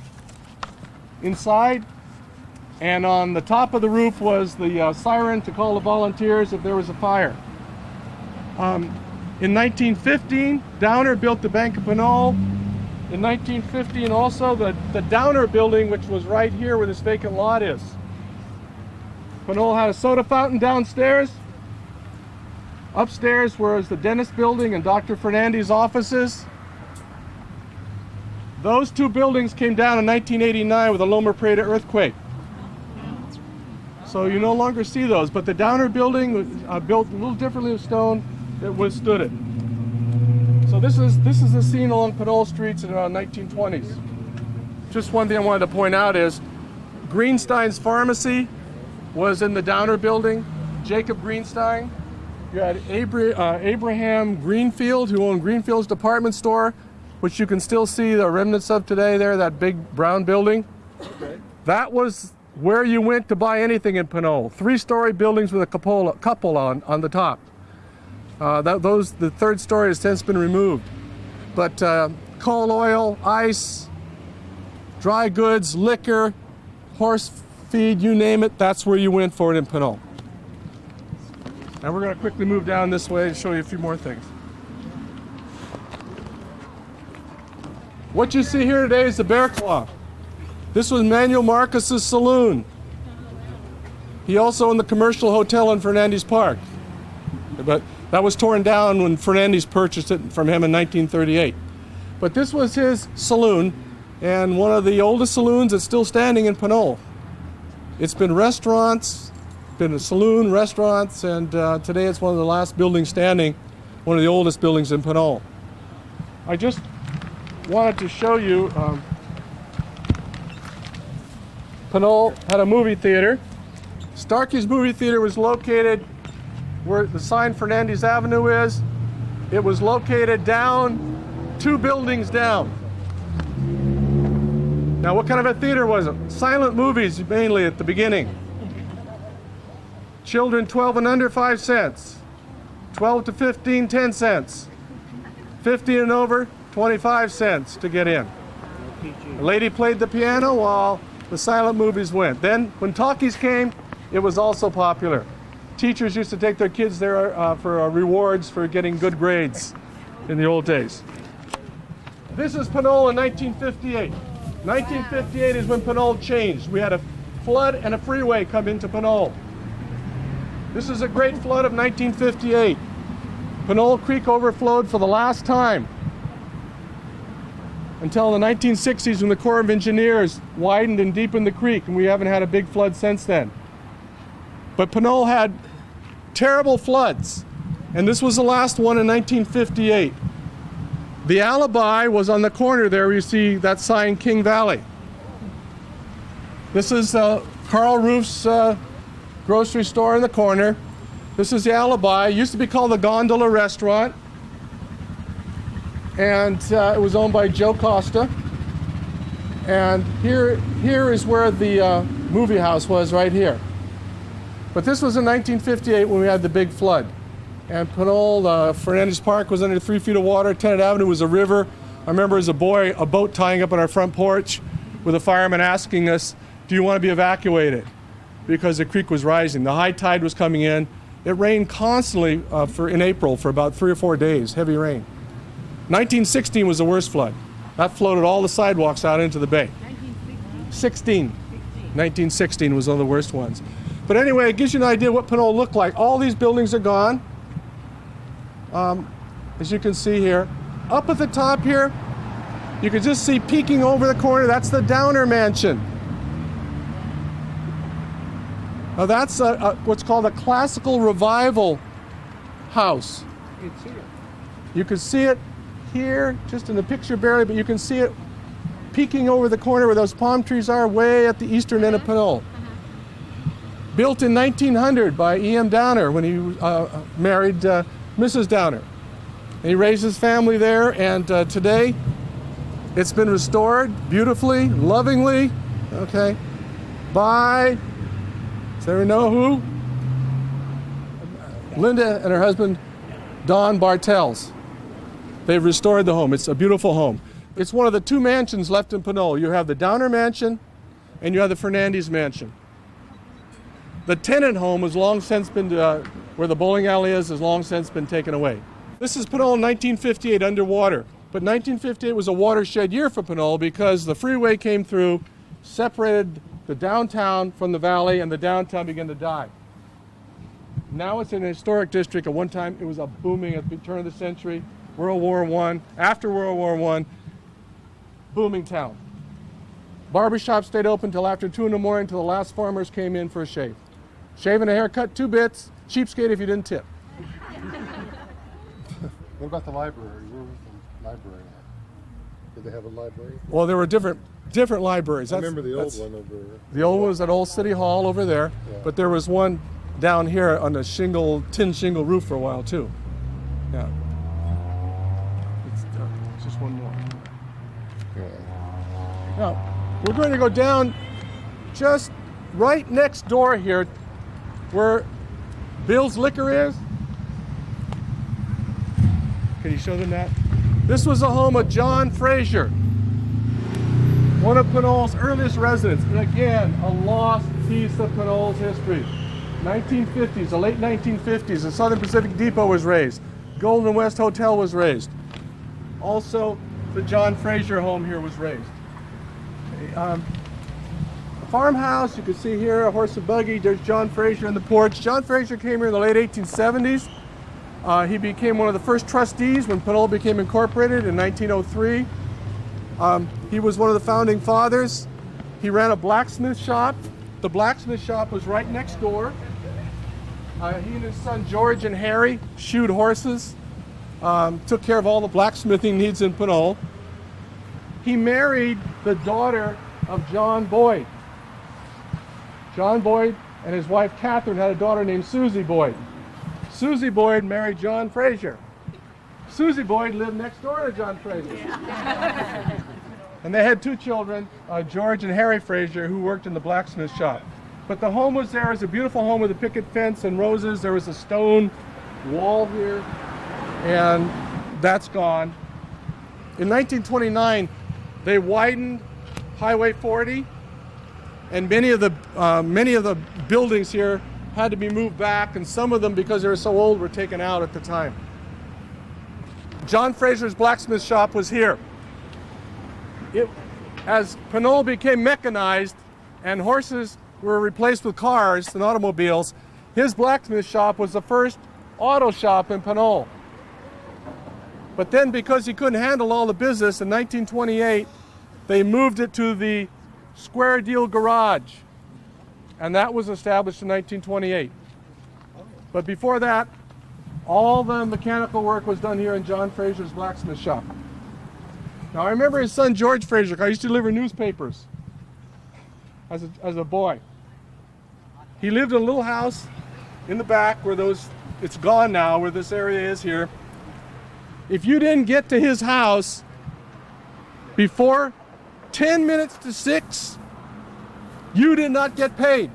Inside, and on the top of the roof was the siren to call the volunteers if there was a fire. In 1915, Downer built the Bank of Pinole. In 1915 also, the Downer building, which was right here where this vacant lot is. Pinole had a soda fountain downstairs. Upstairs was the dentist building and Dr. Fernandez's offices. Those two buildings came down in 1989 with the Loma Prieta earthquake. So you no longer see those, but the Downer building was built a little differently with stone that withstood it. So this is the scene along Pinole streets in the 1920s. Just one thing I wanted to point out is Greenstein's Pharmacy was in the Downer building. Jacob Greenstein. You had Abraham Greenfield, who owned Greenfield's department store, which you can still see the remnants of today there, that big brown building. Okay. That was where you went to buy anything in Pinole. 3-story buildings with a cupola on the top. The third story has since been removed. But coal oil, ice, dry goods, liquor, horse feed, you name it, that's where you went for it in Pinole. Now we're going to quickly move down this way and show you a few more things. What you see here today is the Bear Claw. This was Manuel Marcus's saloon. He also owned the commercial hotel in Fernandez Park. But that was torn down when Fernandez purchased it from him in 1938. But this was his saloon, and one of the oldest saloons that's still standing in Pinole. It's been restaurants, been a saloon, restaurants, and today it's one of the last buildings standing, one of the oldest buildings in Pinole. I just wanted to show you, Pinole had a movie theater. Starkey's movie theater was located where the sign Fernandez Avenue is. It was located down 2 buildings down. Now what kind of a theater was it? Silent movies mainly at the beginning. Children 12 and under, 5 cents. 12 to 15, 10 cents. 15 and over, 25 cents to get in. The lady played the piano while the silent movies went. Then when talkies came, it was also popular. Teachers used to take their kids there for rewards for getting good grades in the old days. This is Pinole in 1958. 1958 is when Pinole changed. We had a flood and a freeway come into Pinole. This is a great flood of 1958. Pinole Creek overflowed for the last time until the 1960s when the Corps of Engineers widened and deepened the creek, and we haven't had a big flood since then. But Pinole had terrible floods, and this was the last one in 1958. The Alibi was on the corner there where you see that sign, King Valley. This is Carl Roof's grocery store in the corner. This is the Alibi. It used to be called the Gondola Restaurant, and it was owned by Joe Costa. And here is where the movie house was, right here. But this was in 1958 when we had the big flood. And Pinole, Fernandez Park was under 3 feet of water. Tennant Avenue was a river. I remember as a boy, a boat tying up on our front porch with a fireman asking us, do you want to be evacuated? Because the creek was rising. The high tide was coming in. It rained constantly in April for about 3 or 4 days, heavy rain. 1916 was the worst flood. That floated all the sidewalks out into the bay. 1916 was one of the worst ones. But anyway, it gives you an idea what Pinole looked like. All these buildings are gone. As you can see here. Up at the top here, you can just see peeking over the corner, that's the Downer Mansion. Now that's what's called a classical revival house. It's here. You can see it here, just in the picture barely, but you can see it peeking over the corner where those palm trees are, way at the eastern end of Pinole. Built in 1900 by E.M. Downer when he married Mrs. Downer. And he raised his family there, and today it's been restored beautifully, lovingly, okay, by, does everyone know who? Linda and her husband, Don Bartels. They've restored the home. It's a beautiful home. It's one of the 2 mansions left in Pinole. You have the Downer Mansion and you have the Fernandez Mansion. The Tennant home has long since been, where the bowling alley is, has long since been taken away. This is Pinole in 1958 underwater. But 1958 was a watershed year for Pinole because the freeway came through, separated the downtown from the valley, and the downtown began to die. Now it's an historic district. At one time it was a booming at the turn of the century, World War I. After World War I, booming town. Barbershop stayed open till after 2 in the morning till the last farmers came in for a shave. Shave and a haircut, 2 bits, cheapskate if you didn't tip. What about the library? Where was the library at? Did they have a library? Well, there were different libraries. I remember the old one over there. The old one was at Old City Hall over there, Yeah. but there was one down here on the tin shingle roof for a while too. Yeah. It's just one more. Yeah. Now, we're going to go down just right next door here where Bill's Liquor is. Can you show them that? This was the home of John Fraser, one of Pinole's earliest residents. And again, a lost piece of Pinole's history. 1950s, the late 1950s, the Southern Pacific Depot was raised. Golden West Hotel was raised. Also, the John Fraser home here was raised. A farmhouse, you can see here, a horse and buggy. There's John Fraser in the porch. John Fraser came here in the late 1870s. He became one of the first trustees when Pinole became incorporated in 1903. He was one of the founding fathers. He ran a blacksmith shop. The blacksmith shop was right next door. He and his son George and Harry shoed horses, took care of all the blacksmithing needs in Pinole. He married the daughter of John Boyd. John Boyd and his wife Catherine had a daughter named Susie Boyd. Susie Boyd married John Fraser. Susie Boyd lived next door to John Fraser. And they had 2 children, George and Harry Fraser, who worked in the blacksmith shop. But the home was there. It was a beautiful home with a picket fence and roses. There was a stone wall here, and that's gone. In 1929, they widened Highway 40, and many of the buildings here had to be moved back, and some of them, because they were so old, were taken out at the time. John Fraser's blacksmith shop was here. As Pinole became mechanized and horses were replaced with cars and automobiles, his blacksmith shop was the first auto shop in Pinole. But then, because he couldn't handle all the business, in 1928, they moved it to the Square Deal Garage. And that was established in 1928. But before that, all the mechanical work was done here in John Fraser's blacksmith shop. Now, I remember his son George Fraser. I used to deliver newspapers as a boy. He lived in a little house in the back where it's gone now, where this area is here. If you didn't get to his house before 10 minutes to 6, you did not get paid.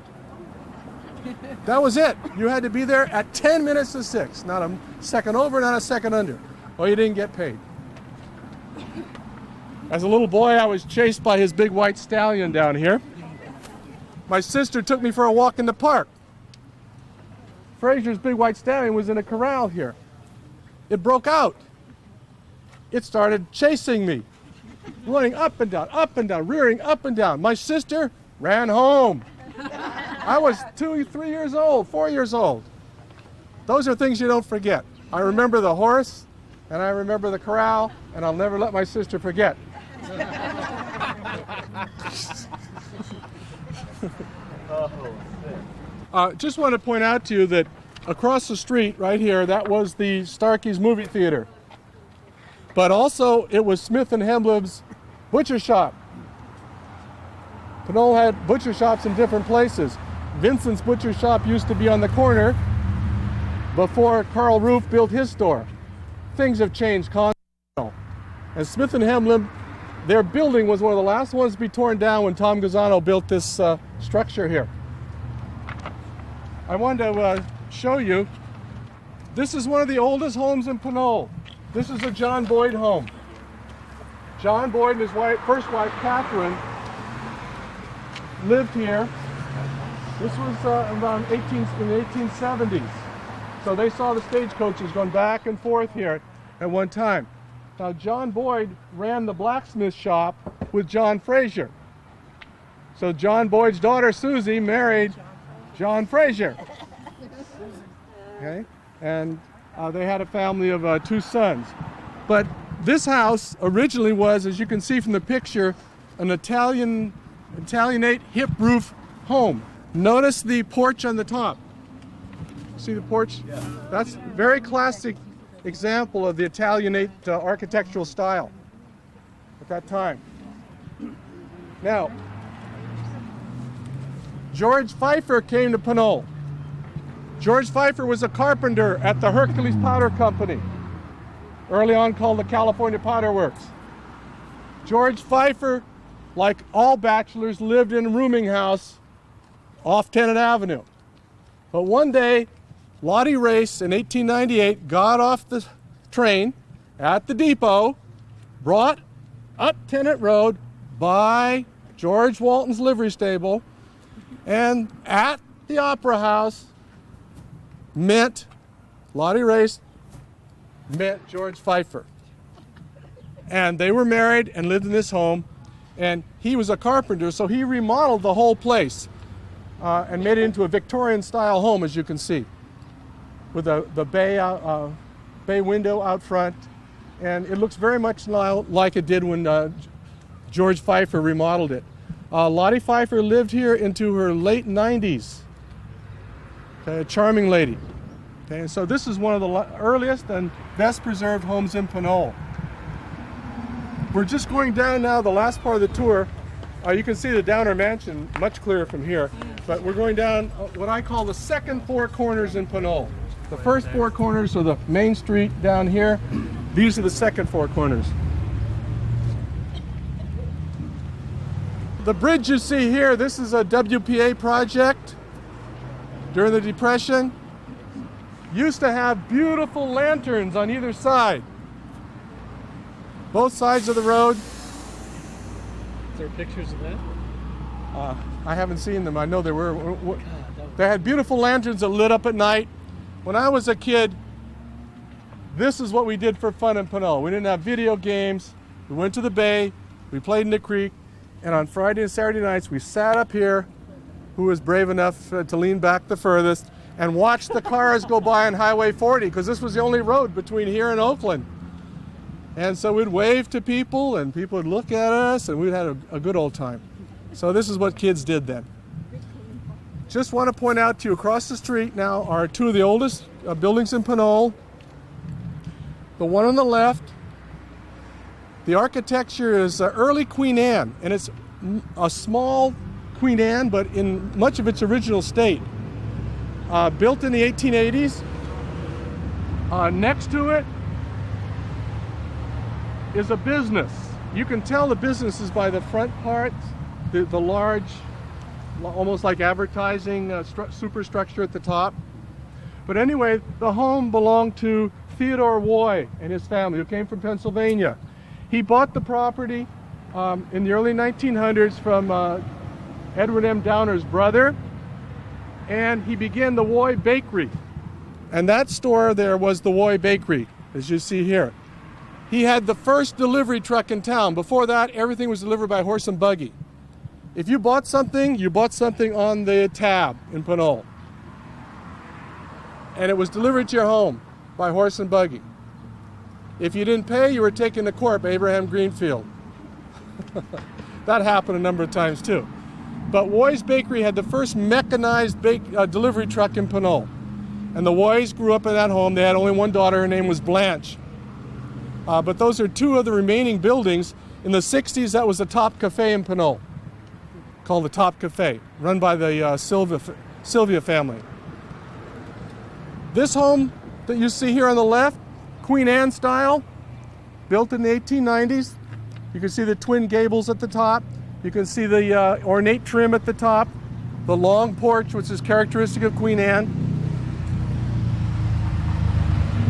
That was it. You had to be there at 10 minutes to 6. Not a second over, not a second under. Or you didn't get paid. As a little boy, I was chased by his big white stallion down here. My sister took me for a walk in the park. Fraser's big white stallion was in a corral here. It broke out. It started chasing me, running up and down, rearing up and down. My sister ran home. I was 2, 3 years old, 4 years old. Those are things you don't forget. I remember the horse, and I remember the corral, and I'll never let my sister forget. Just want to point out to you that across the street, right here, that was the Starkey's movie theater. But also, it was Smith and Hemlib's butcher shop. Pinole had butcher shops in different places. Vincent's butcher shop used to be on the corner before Carl Roof built his store. Things have changed constantly. And Smith and Hemlib, their building was one of the last ones to be torn down when Tom Gazzano built this structure here. I wanted to show you, this is one of the oldest homes in Pinole. This is a John Boyd home. John Boyd and his first wife, Catherine, lived here. This was around in the 1870s. So they saw the stagecoaches going back and forth here at one time. Now, John Boyd ran the blacksmith shop with John Fraser. So John Boyd's daughter, Susie, married John Fraser. Okay? And they had a family of 2 sons. But This house originally was, as you can see from the picture, an Italianate hip roof home. Notice the porch on the top. See the porch? Yeah. That's a very classic example of the Italianate architectural style at that time. Now, George Pfeiffer came to Pinole. George Pfeiffer was a carpenter at the Hercules Powder Company, early on called the California Powder Works. George Pfeiffer, like all bachelors, lived in a rooming house off Tennant Avenue. But one day, Lottie Race in 1898 got off the train at the depot, brought up Tennant Road by George Walton's livery stable, and at the Opera House met Lottie Race, met George Pfeiffer. And they were married and lived in this home, and he was a carpenter, so he remodeled the whole place and made it into a Victorian style home, as you can see, with the bay window out front, and it looks very much now like it did when George Pfeiffer remodeled it. Lottie Pfeiffer lived here into her late 90s. Okay, a charming lady. Okay, so this is one of the earliest and best preserved homes in Pinole. We're just going down now the last part of the tour. You can see the Downer Mansion much clearer from here, but we're going down what I call the second four corners in Pinole. The first four corners are the main street down here. These are the second four corners. The bridge you see here, this is a WPA project during the Depression. Used to have beautiful lanterns on either side. Both sides of the road. Is there pictures of that? I haven't seen them. I know there were. They had beautiful lanterns that lit up at night. When I was a kid, this is what we did for fun in Pinole. We didn't have video games. We went to the bay. We played in the creek. And on Friday and Saturday nights, we sat up here, who was brave enough to lean back the furthest, and watched the cars go by on Highway 40, because this was the only road between here and Oakland. And so we'd wave to people, and people would look at us, and we'd have a good old time. So this is what kids did then. Just want to point out to you, across the street now are two of the oldest buildings in Pinole. The one on the left, the architecture is early Queen Anne, and it's a small Queen Anne, but in much of its original state. Built in the 1880s. Next to it is a business. You can tell the business is by the front part, the large, almost like advertising superstructure at the top. But anyway, the home belonged to Theodore Woy and his family, who came from Pennsylvania. He bought the property in the early 1900s from Edward M. Downer's brother, and he began the Woy Bakery. And that store there was the Woy Bakery, as you see here. He had the first delivery truck in town. Before that, everything was delivered by horse and buggy. If you bought something on the tab in Pinole. And it was delivered to your home by horse and buggy. If you didn't pay, you were taken to court by Abraham Greenfield. That happened a number of times too. But Woy's Bakery had the first mechanized delivery truck in Pinole. And the Woys grew up in that home. They had only one daughter. Her name was Blanche. But those are two of the remaining buildings. In the 60s, that was the Top Cafe in Pinole, called the Top Cafe, run by the Sylvia family. This home that you see here on the left, Queen Anne style, built in the 1890s. You can see the twin gables at the top. You can see the ornate trim at the top, the long porch, which is characteristic of Queen Anne.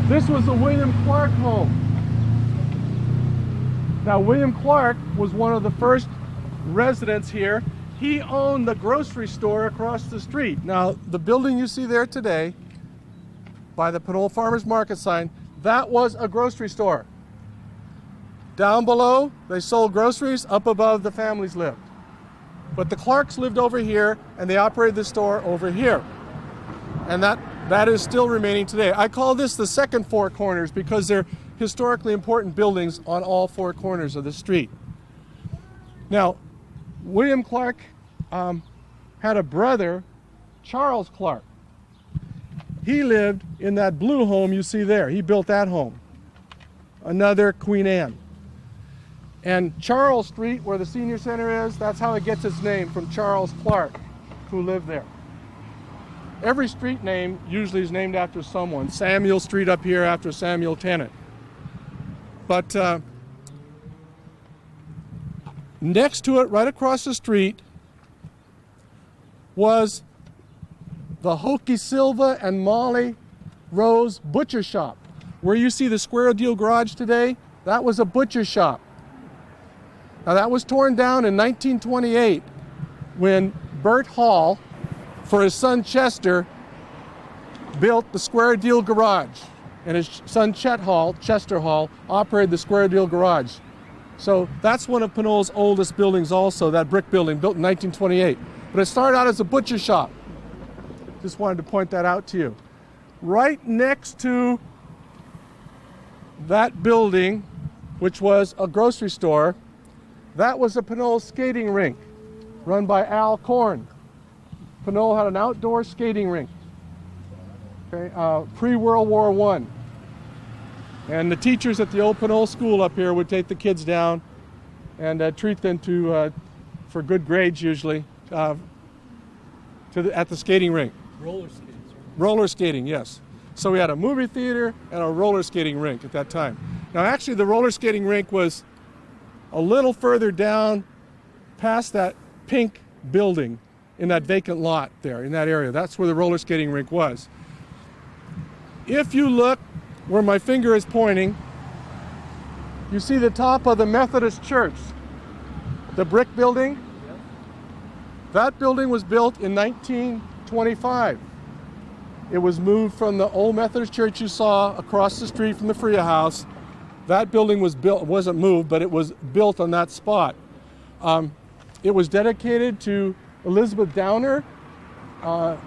This was the William Clark home. Now, William Clark was one of the first residents here. He owned the grocery store across the street. Now, the building you see there today, by the Pinole Farmers Market sign, that was a grocery store. Down below, they sold groceries. Up above, the families lived. But the Clarks lived over here, and they operated the store over here. And that is still remaining today. I call this the second four corners because they're historically important buildings on all four corners of the street. Now, William Clark had a brother, Charles Clark. He lived in that blue home you see there. He built that home. Another Queen Anne. And Charles Street, where the senior center is, that's how it gets its name, from Charles Clark, who lived there. Every street name usually is named after someone. Samuel Street up here after Samuel Tennant. But next to it, right across the street, was the Hokie Silva and Molly Rose butcher shop. Where you see the Square Deal Garage today, that was a butcher shop. Now that was torn down in 1928 when Bert Hall, for his son Chester, built the Square Deal Garage. And his son Chester Hall, operated the Square Deal Garage. So that's one of Pinole's oldest buildings also, that brick building built in 1928. But it started out as a butcher shop. Just wanted to point that out to you. Right next to that building, which was a grocery store, that was a Pinole skating rink run by Al Korn. Pinole had an outdoor skating rink, okay, pre-World War I. And the teachers at the old Pinole school up here would take the kids down and treat them for good grades usually at the skating rink. Roller skates. Right? Roller skating, yes. So we had a movie theater and a roller skating rink at that time. Now actually the roller skating rink was a little further down past that pink building in that vacant lot there, in that area. That's where the roller skating rink was. If you look where my finger is pointing, you see the top of the Methodist Church, the brick building. That building was built in 1925. It was moved from the old Methodist church you saw across the street from the Freya House. That building was built, wasn't moved, but it was built on that spot. It was dedicated to Elizabeth Downer,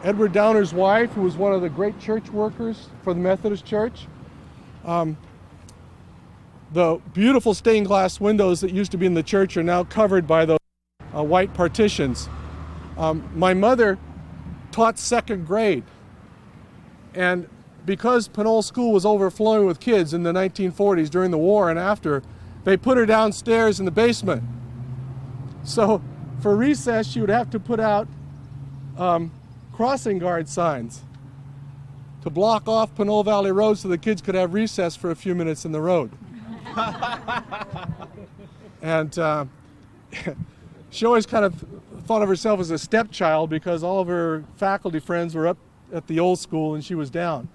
Edward Downer's wife, who was one of the great church workers for the Methodist Church. The beautiful stained glass windows that used to be in the church are now covered by those white partitions. My mother taught second grade, and because Pinole School was overflowing with kids in the 1940s during the war and after, they put her downstairs in the basement. So for recess, she would have to put out crossing guard signs to block off Pinole Valley Road so the kids could have recess for a few minutes in the road. And she always kind of thought of herself as a stepchild because all of her faculty friends were up at the old school and she was down.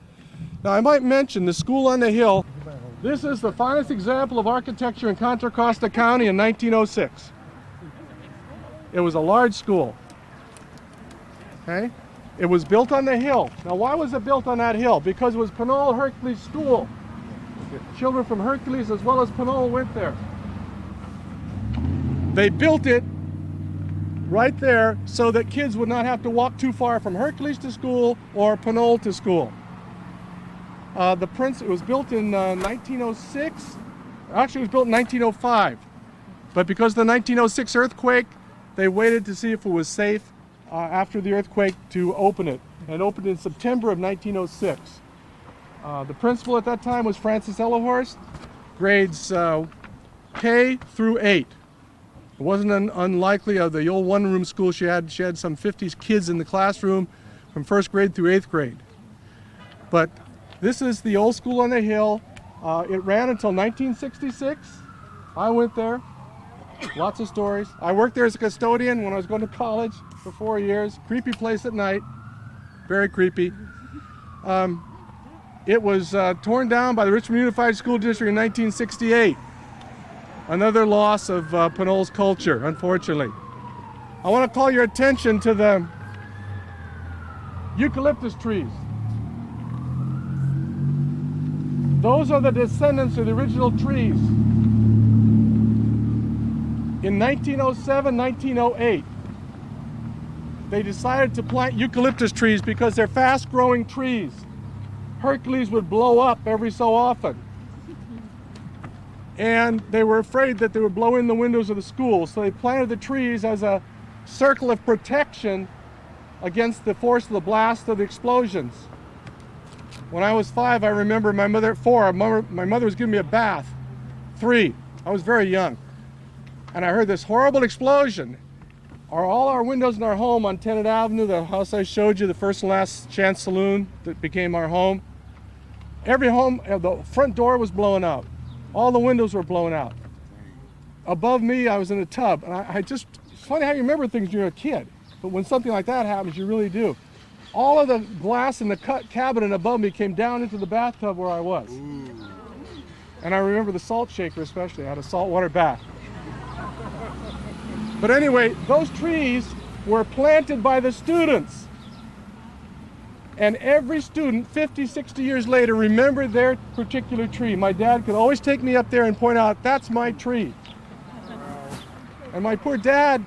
Now I might mention the school on the hill. This is the finest example of architecture in Contra Costa County in 1906. It was a large school. Okay? It was built on the hill. Now why was it built on that hill? Because it was Pinole Hercules School. Children from Hercules as well as Pinole went there. They built it right there so that kids would not have to walk too far from Hercules to school or Pinole to school. It was built in 1906. Actually, it was built in 1905. But because of the 1906 earthquake, they waited to see if it was safe after the earthquake to open it. And it opened in September of 1906. The principal at that time was Frances Ellehorst, grades K through 8. It wasn't unlikely of the old one-room school she had some 50 kids in the classroom from first grade through 8th grade. But this is the old school on the hill. It ran until 1966. I went there. Lots of stories. I worked there as a custodian when I was going to college for 4 years. Creepy place at night. Very creepy. It was torn down by the Richmond Unified School District in 1968. Another loss of Pinole's culture, unfortunately. I want to call your attention to the eucalyptus trees. Those are the descendants of the original trees. In 1907, 1908, they decided to plant eucalyptus trees because they're fast-growing trees. Hercules would blow up every so often. and they were afraid that they would blow in the windows of the school, so they planted the trees as a circle of protection against the force of the blast of the explosions. When I was 5, I remember my mother at 4, my mother was giving me a bath. 3, I was very young. And I heard this horrible explosion. All our windows in our home on Tennant Avenue, the house I showed you, the first and last chance saloon that became our home, every home, the front door was blown out. All the windows were blown out. Above me, I was in a tub. And it's funny how you remember things when you're a kid. But when something like that happens, you really do. All of the glass in the cabinet above me came down into the bathtub where I was. Ooh. And I remember the salt shaker especially. I had a saltwater bath. But anyway, those trees were planted by the students. And every student, 50, 60 years later, remembered their particular tree. My dad could always take me up there and point out, that's my tree. And my poor dad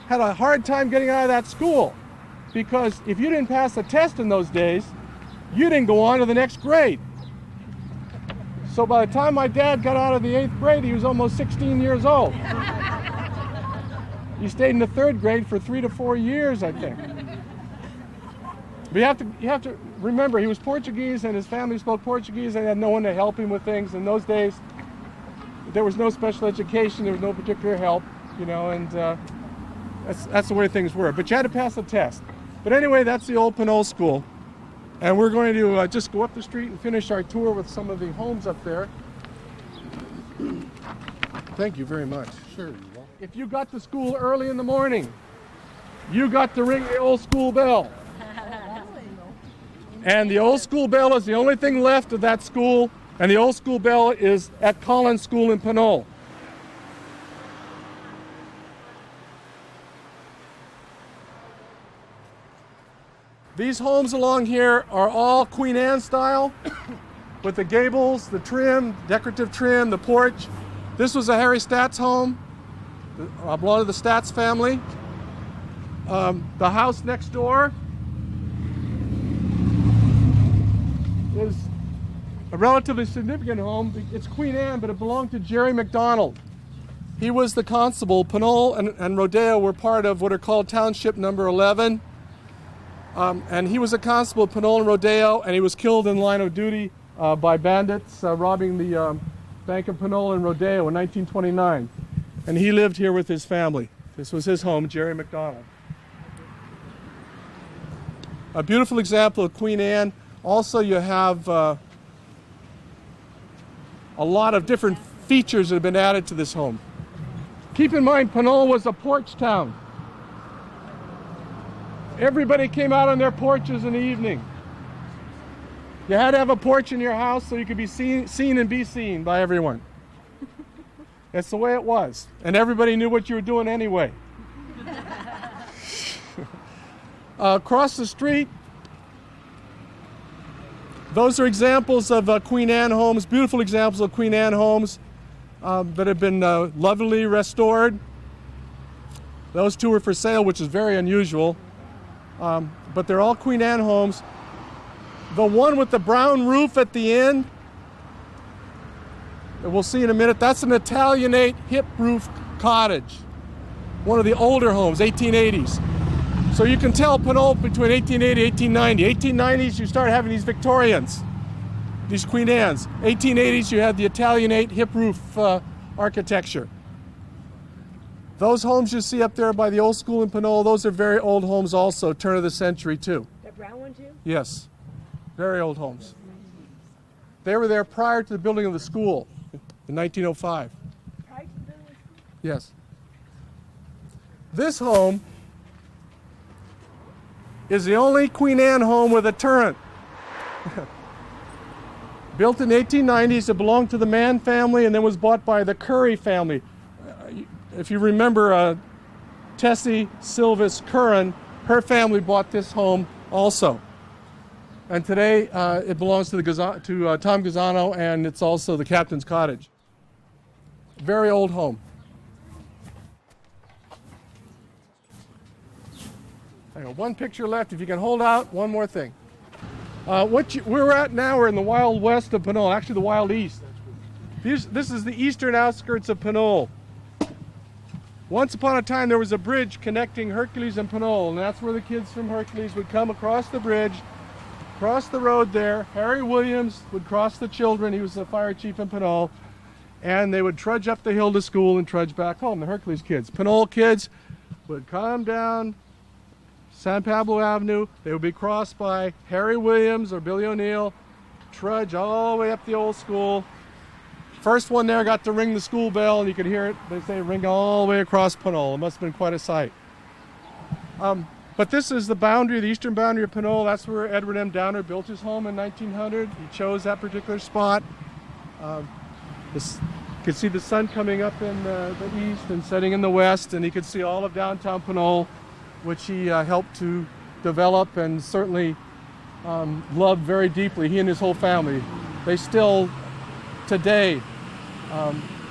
had a hard time getting out of that school, because if you didn't pass a test in those days, you didn't go on to the next grade. So by the time my dad got out of the 8th grade, he was almost 16 years old. He stayed in the 3rd grade for 3 to 4 years, I think. But you have to remember, he was Portuguese and his family spoke Portuguese, and had no one to help him with things. In those days, there was no special education, there was no particular help, and that's the way things were. But you had to pass a test. But anyway, that's the old Pinole School. And we're going to just go up the street and finish our tour with some of the homes up there. Thank you very much. Sure, you will. If you got to school early in the morning, you got to ring the old school bell. And the old school bell is the only thing left of that school, and the old school bell is at Collins School in Pinole. These homes along here are all Queen Anne style, with the gables, the trim, decorative trim, the porch. This was a Harry Statz home, belonged to the Statz family. The house next door is a relatively significant home. It's Queen Anne, but it belonged to Jerry McDonald. He was the constable. Pinole and Rodeo were part of what are called Township Number 11. And he was a constable at Pinole and Rodeo, and he was killed in line of duty by bandits robbing the Bank of Pinole and Rodeo in 1929. And he lived here with his family. This was his home, Jerry McDonald. A beautiful example of Queen Anne. Also, you have a lot of different features that have been added to this home. Keep in mind, Pinole was a porch town. Everybody came out on their porches in the evening. You had to have a porch in your house so you could be seen and be seen by everyone. That's the way it was. And everybody knew what you were doing anyway. Across the street, those are examples of Queen Anne homes, beautiful examples of Queen Anne homes that have been lovingly restored. Those two are for sale, which is very unusual. But they're all Queen Anne homes. The one with the brown roof at the end, that we'll see in a minute, that's an Italianate hip roof cottage. One of the older homes, 1880s. So you can tell Pinole between 1880 and 1890. 1890s, you start having these Victorians, these Queen Annes. 1880s, you had the Italianate hip roof architecture. Those homes you see up there by the old school in Pinole, those are very old homes also, turn of the century too. The brown one too? Yes, very old homes. They were there prior to the building of the school in 1905. Prior to the building of the school? Yes. This home is the only Queen Anne home with a turret. Built in the 1890s, it belonged to the Mann family and then was bought by the Curry family. If you remember Tessie Silvis Curran, her family bought this home also. And today it belongs to Tom Gazzano, and it's also the captain's cottage. Very old home. I got one picture left. If you can hold out, one more thing. Where we're at now, we're in the Wild West of Pinole, actually the Wild East. This is the eastern outskirts of Pinole. Once upon a time, there was a bridge connecting Hercules and Pinole, and that's where the kids from Hercules would come across the bridge, cross the road there. Harry Williams would cross the children. He was the fire chief in Pinole, and they would trudge up the hill to school and trudge back home. The Hercules kids. Pinole kids would come down San Pablo Avenue. They would be crossed by Harry Williams or Billy O'Neill, trudge all the way up the old school. First one there got to ring the school bell, and you could hear it, they say, ring all the way across Pinole. It must have been quite a sight. But this is the boundary, the eastern boundary of Pinole. That's where Edward M. Downer built his home in 1900. He chose that particular spot. You could see the sun coming up in the east and setting in the west, and he could see all of downtown Pinole, which he helped to develop and certainly loved very deeply, he and his whole family. They still, today,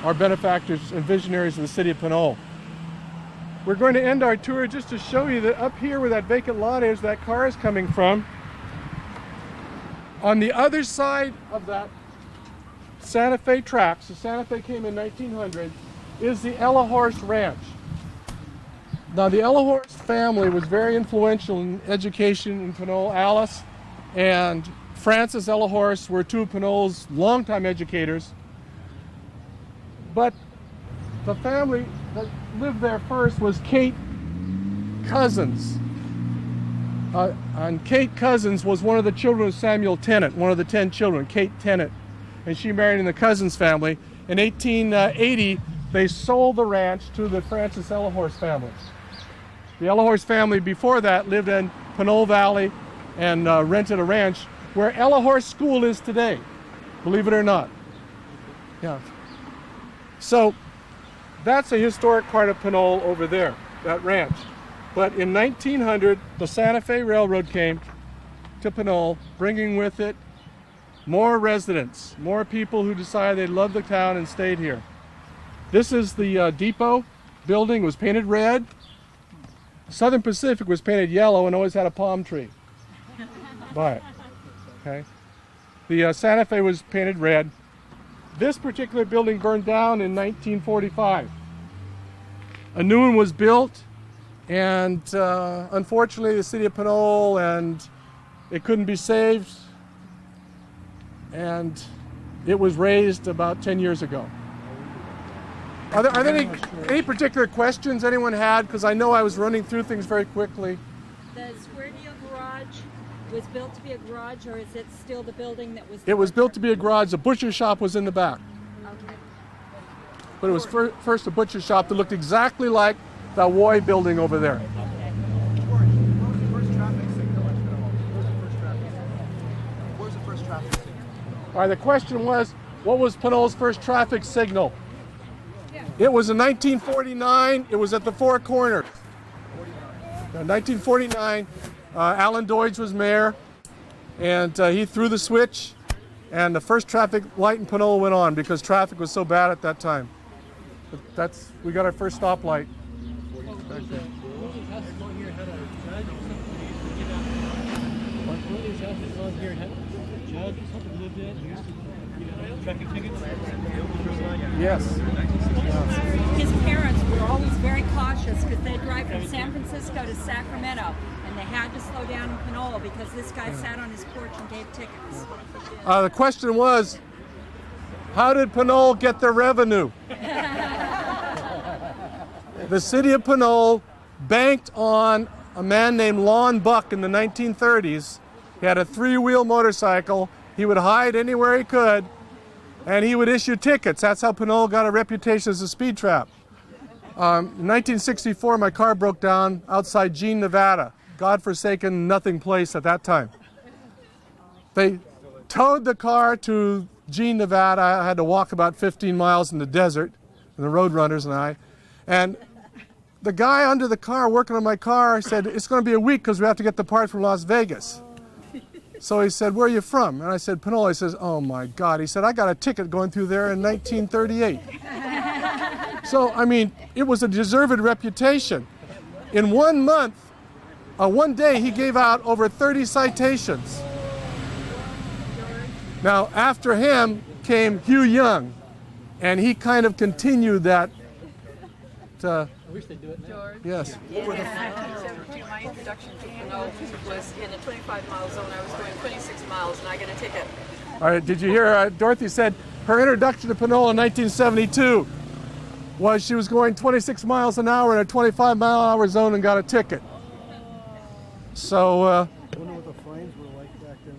are benefactors and visionaries of the city of Pinole. We're going to end our tour just to show you that up here where that vacant lot is, that car is coming from. On the other side of that Santa Fe tracks, the Santa Fe came in 1900, is the Ella Horse Ranch. Now the Ella Horse family was very influential in education in Pinole. Alice and Francis Ella Horse were two of Pinole's longtime educators. But the family that lived there first was Kate Cousins. And Kate Cousins was one of the children of Samuel Tennant, one of the 10 children, Kate Tennant. And she married in the Cousins family. In 1880, they sold the ranch to the Francis Ella Horse family. The Ella Horse family before that lived in Pinole Valley and rented a ranch where Ella Horse School is today, believe it or not. Yeah. So that's a historic part of Pinole over there, that ranch. But in 1900, the Santa Fe Railroad came to Pinole, bringing with it more residents, more people who decided they loved the town and stayed here. This is the depot building. It was painted red. Southern Pacific was painted yellow and always had a palm tree by it. Okay. The Santa Fe was painted red. This particular building burned down in 1945. A new one was built, and unfortunately the city of Pinole, and it couldn't be saved, and it was raised about 10 years ago. Are there any particular questions anyone had? Because I know I was running through things very quickly. The Square Deal Garage was built to be a garage, or is it still the building that was? It was built to be a garage. The butcher shop was in the back. Okay. But it was first a butcher shop that looked exactly like the Woy building over there. All right, the question was, what was Pinole's first traffic signal? It was in 1949. It was at the Four Corners. 1949, Alan Deutsch was mayor, and he threw the switch, and the first traffic light in Pinole went on because traffic was so bad at that time. But we got our first stoplight. Yes. His parents were always very cautious because they drive from San Francisco to Sacramento, and they had to slow down in Pinole because this guy sat on his porch and gave tickets. The question was, how did Pinole get their revenue? The city of Pinole banked on a man named Lon Buck in the 1930s. He had a three-wheel motorcycle. He would hide anywhere he could, and he would issue tickets. That's how Pinole got a reputation as a speed trap. In 1964, my car broke down outside Jean, Nevada. God-forsaken nothing place at that time. They towed the car to Jean, Nevada. I had to walk about 15 miles in the desert, and the roadrunners and I. And the guy under the car working on my car said, it's going to be a week because we have to get the part from Las Vegas. So he said, where are you from? And I said, Pinole. He says, oh my God. He said, I got a ticket going through there in 1938. So, I mean, it was a deserved reputation. In 1 month, one day, he gave out over 30 citations. Now, after him came Hugh Young. And he kind of continued that. I wish they'd do it now. George. Yes. In 1972, my introduction to Pinole was in a 25-mile zone. I was going 26 miles, and I got a ticket. All right, did you hear Dorothy said her introduction to Pinole in 1972 was she was going 26 miles an hour in a 25-mile-an-hour zone and got a ticket. So I wonder what the fines were like back then.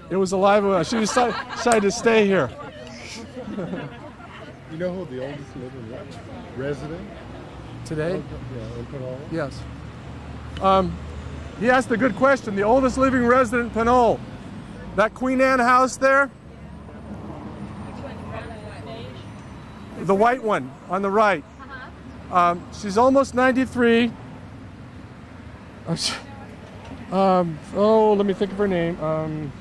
it was a live. She decided to stay here. You know who the oldest living resident? Today? Yeah, in Pinole? Yes. He asked a good question. The oldest living resident in Pinole. That Queen Anne house there? The white one on the right. She's almost 93. Let me think of her name.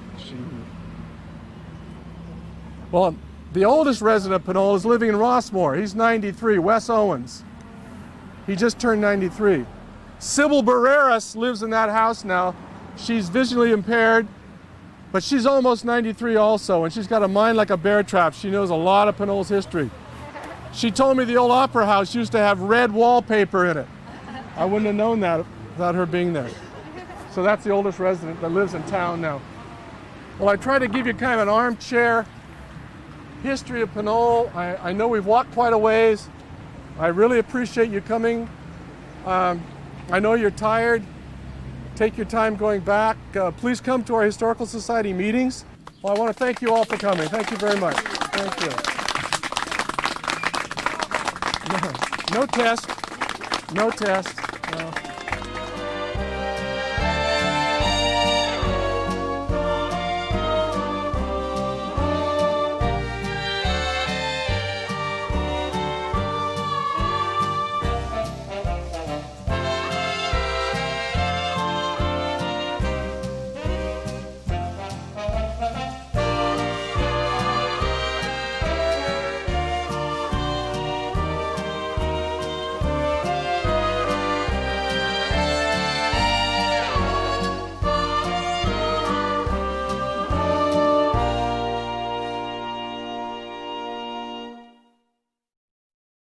Well, the oldest resident of Pinole is living in Rossmore. He's 93, Wes Owens. He just turned 93. Sybil Barreras lives in that house now. She's visually impaired, but she's almost 93 also, and she's got a mind like a bear trap. She knows a lot of Pinole's history. She told me the old opera house used to have red wallpaper in it. I wouldn't have known that without her being there. So that's the oldest resident that lives in town now. Well, I try to give you kind of an armchair history of Pinole. I know we've walked quite a ways. I really appreciate you coming. I know you're tired. Take your time going back. Please come to our Historical Society meetings. Well, I want to thank you all for coming. Thank you very much. Thank you. No test. No test. No.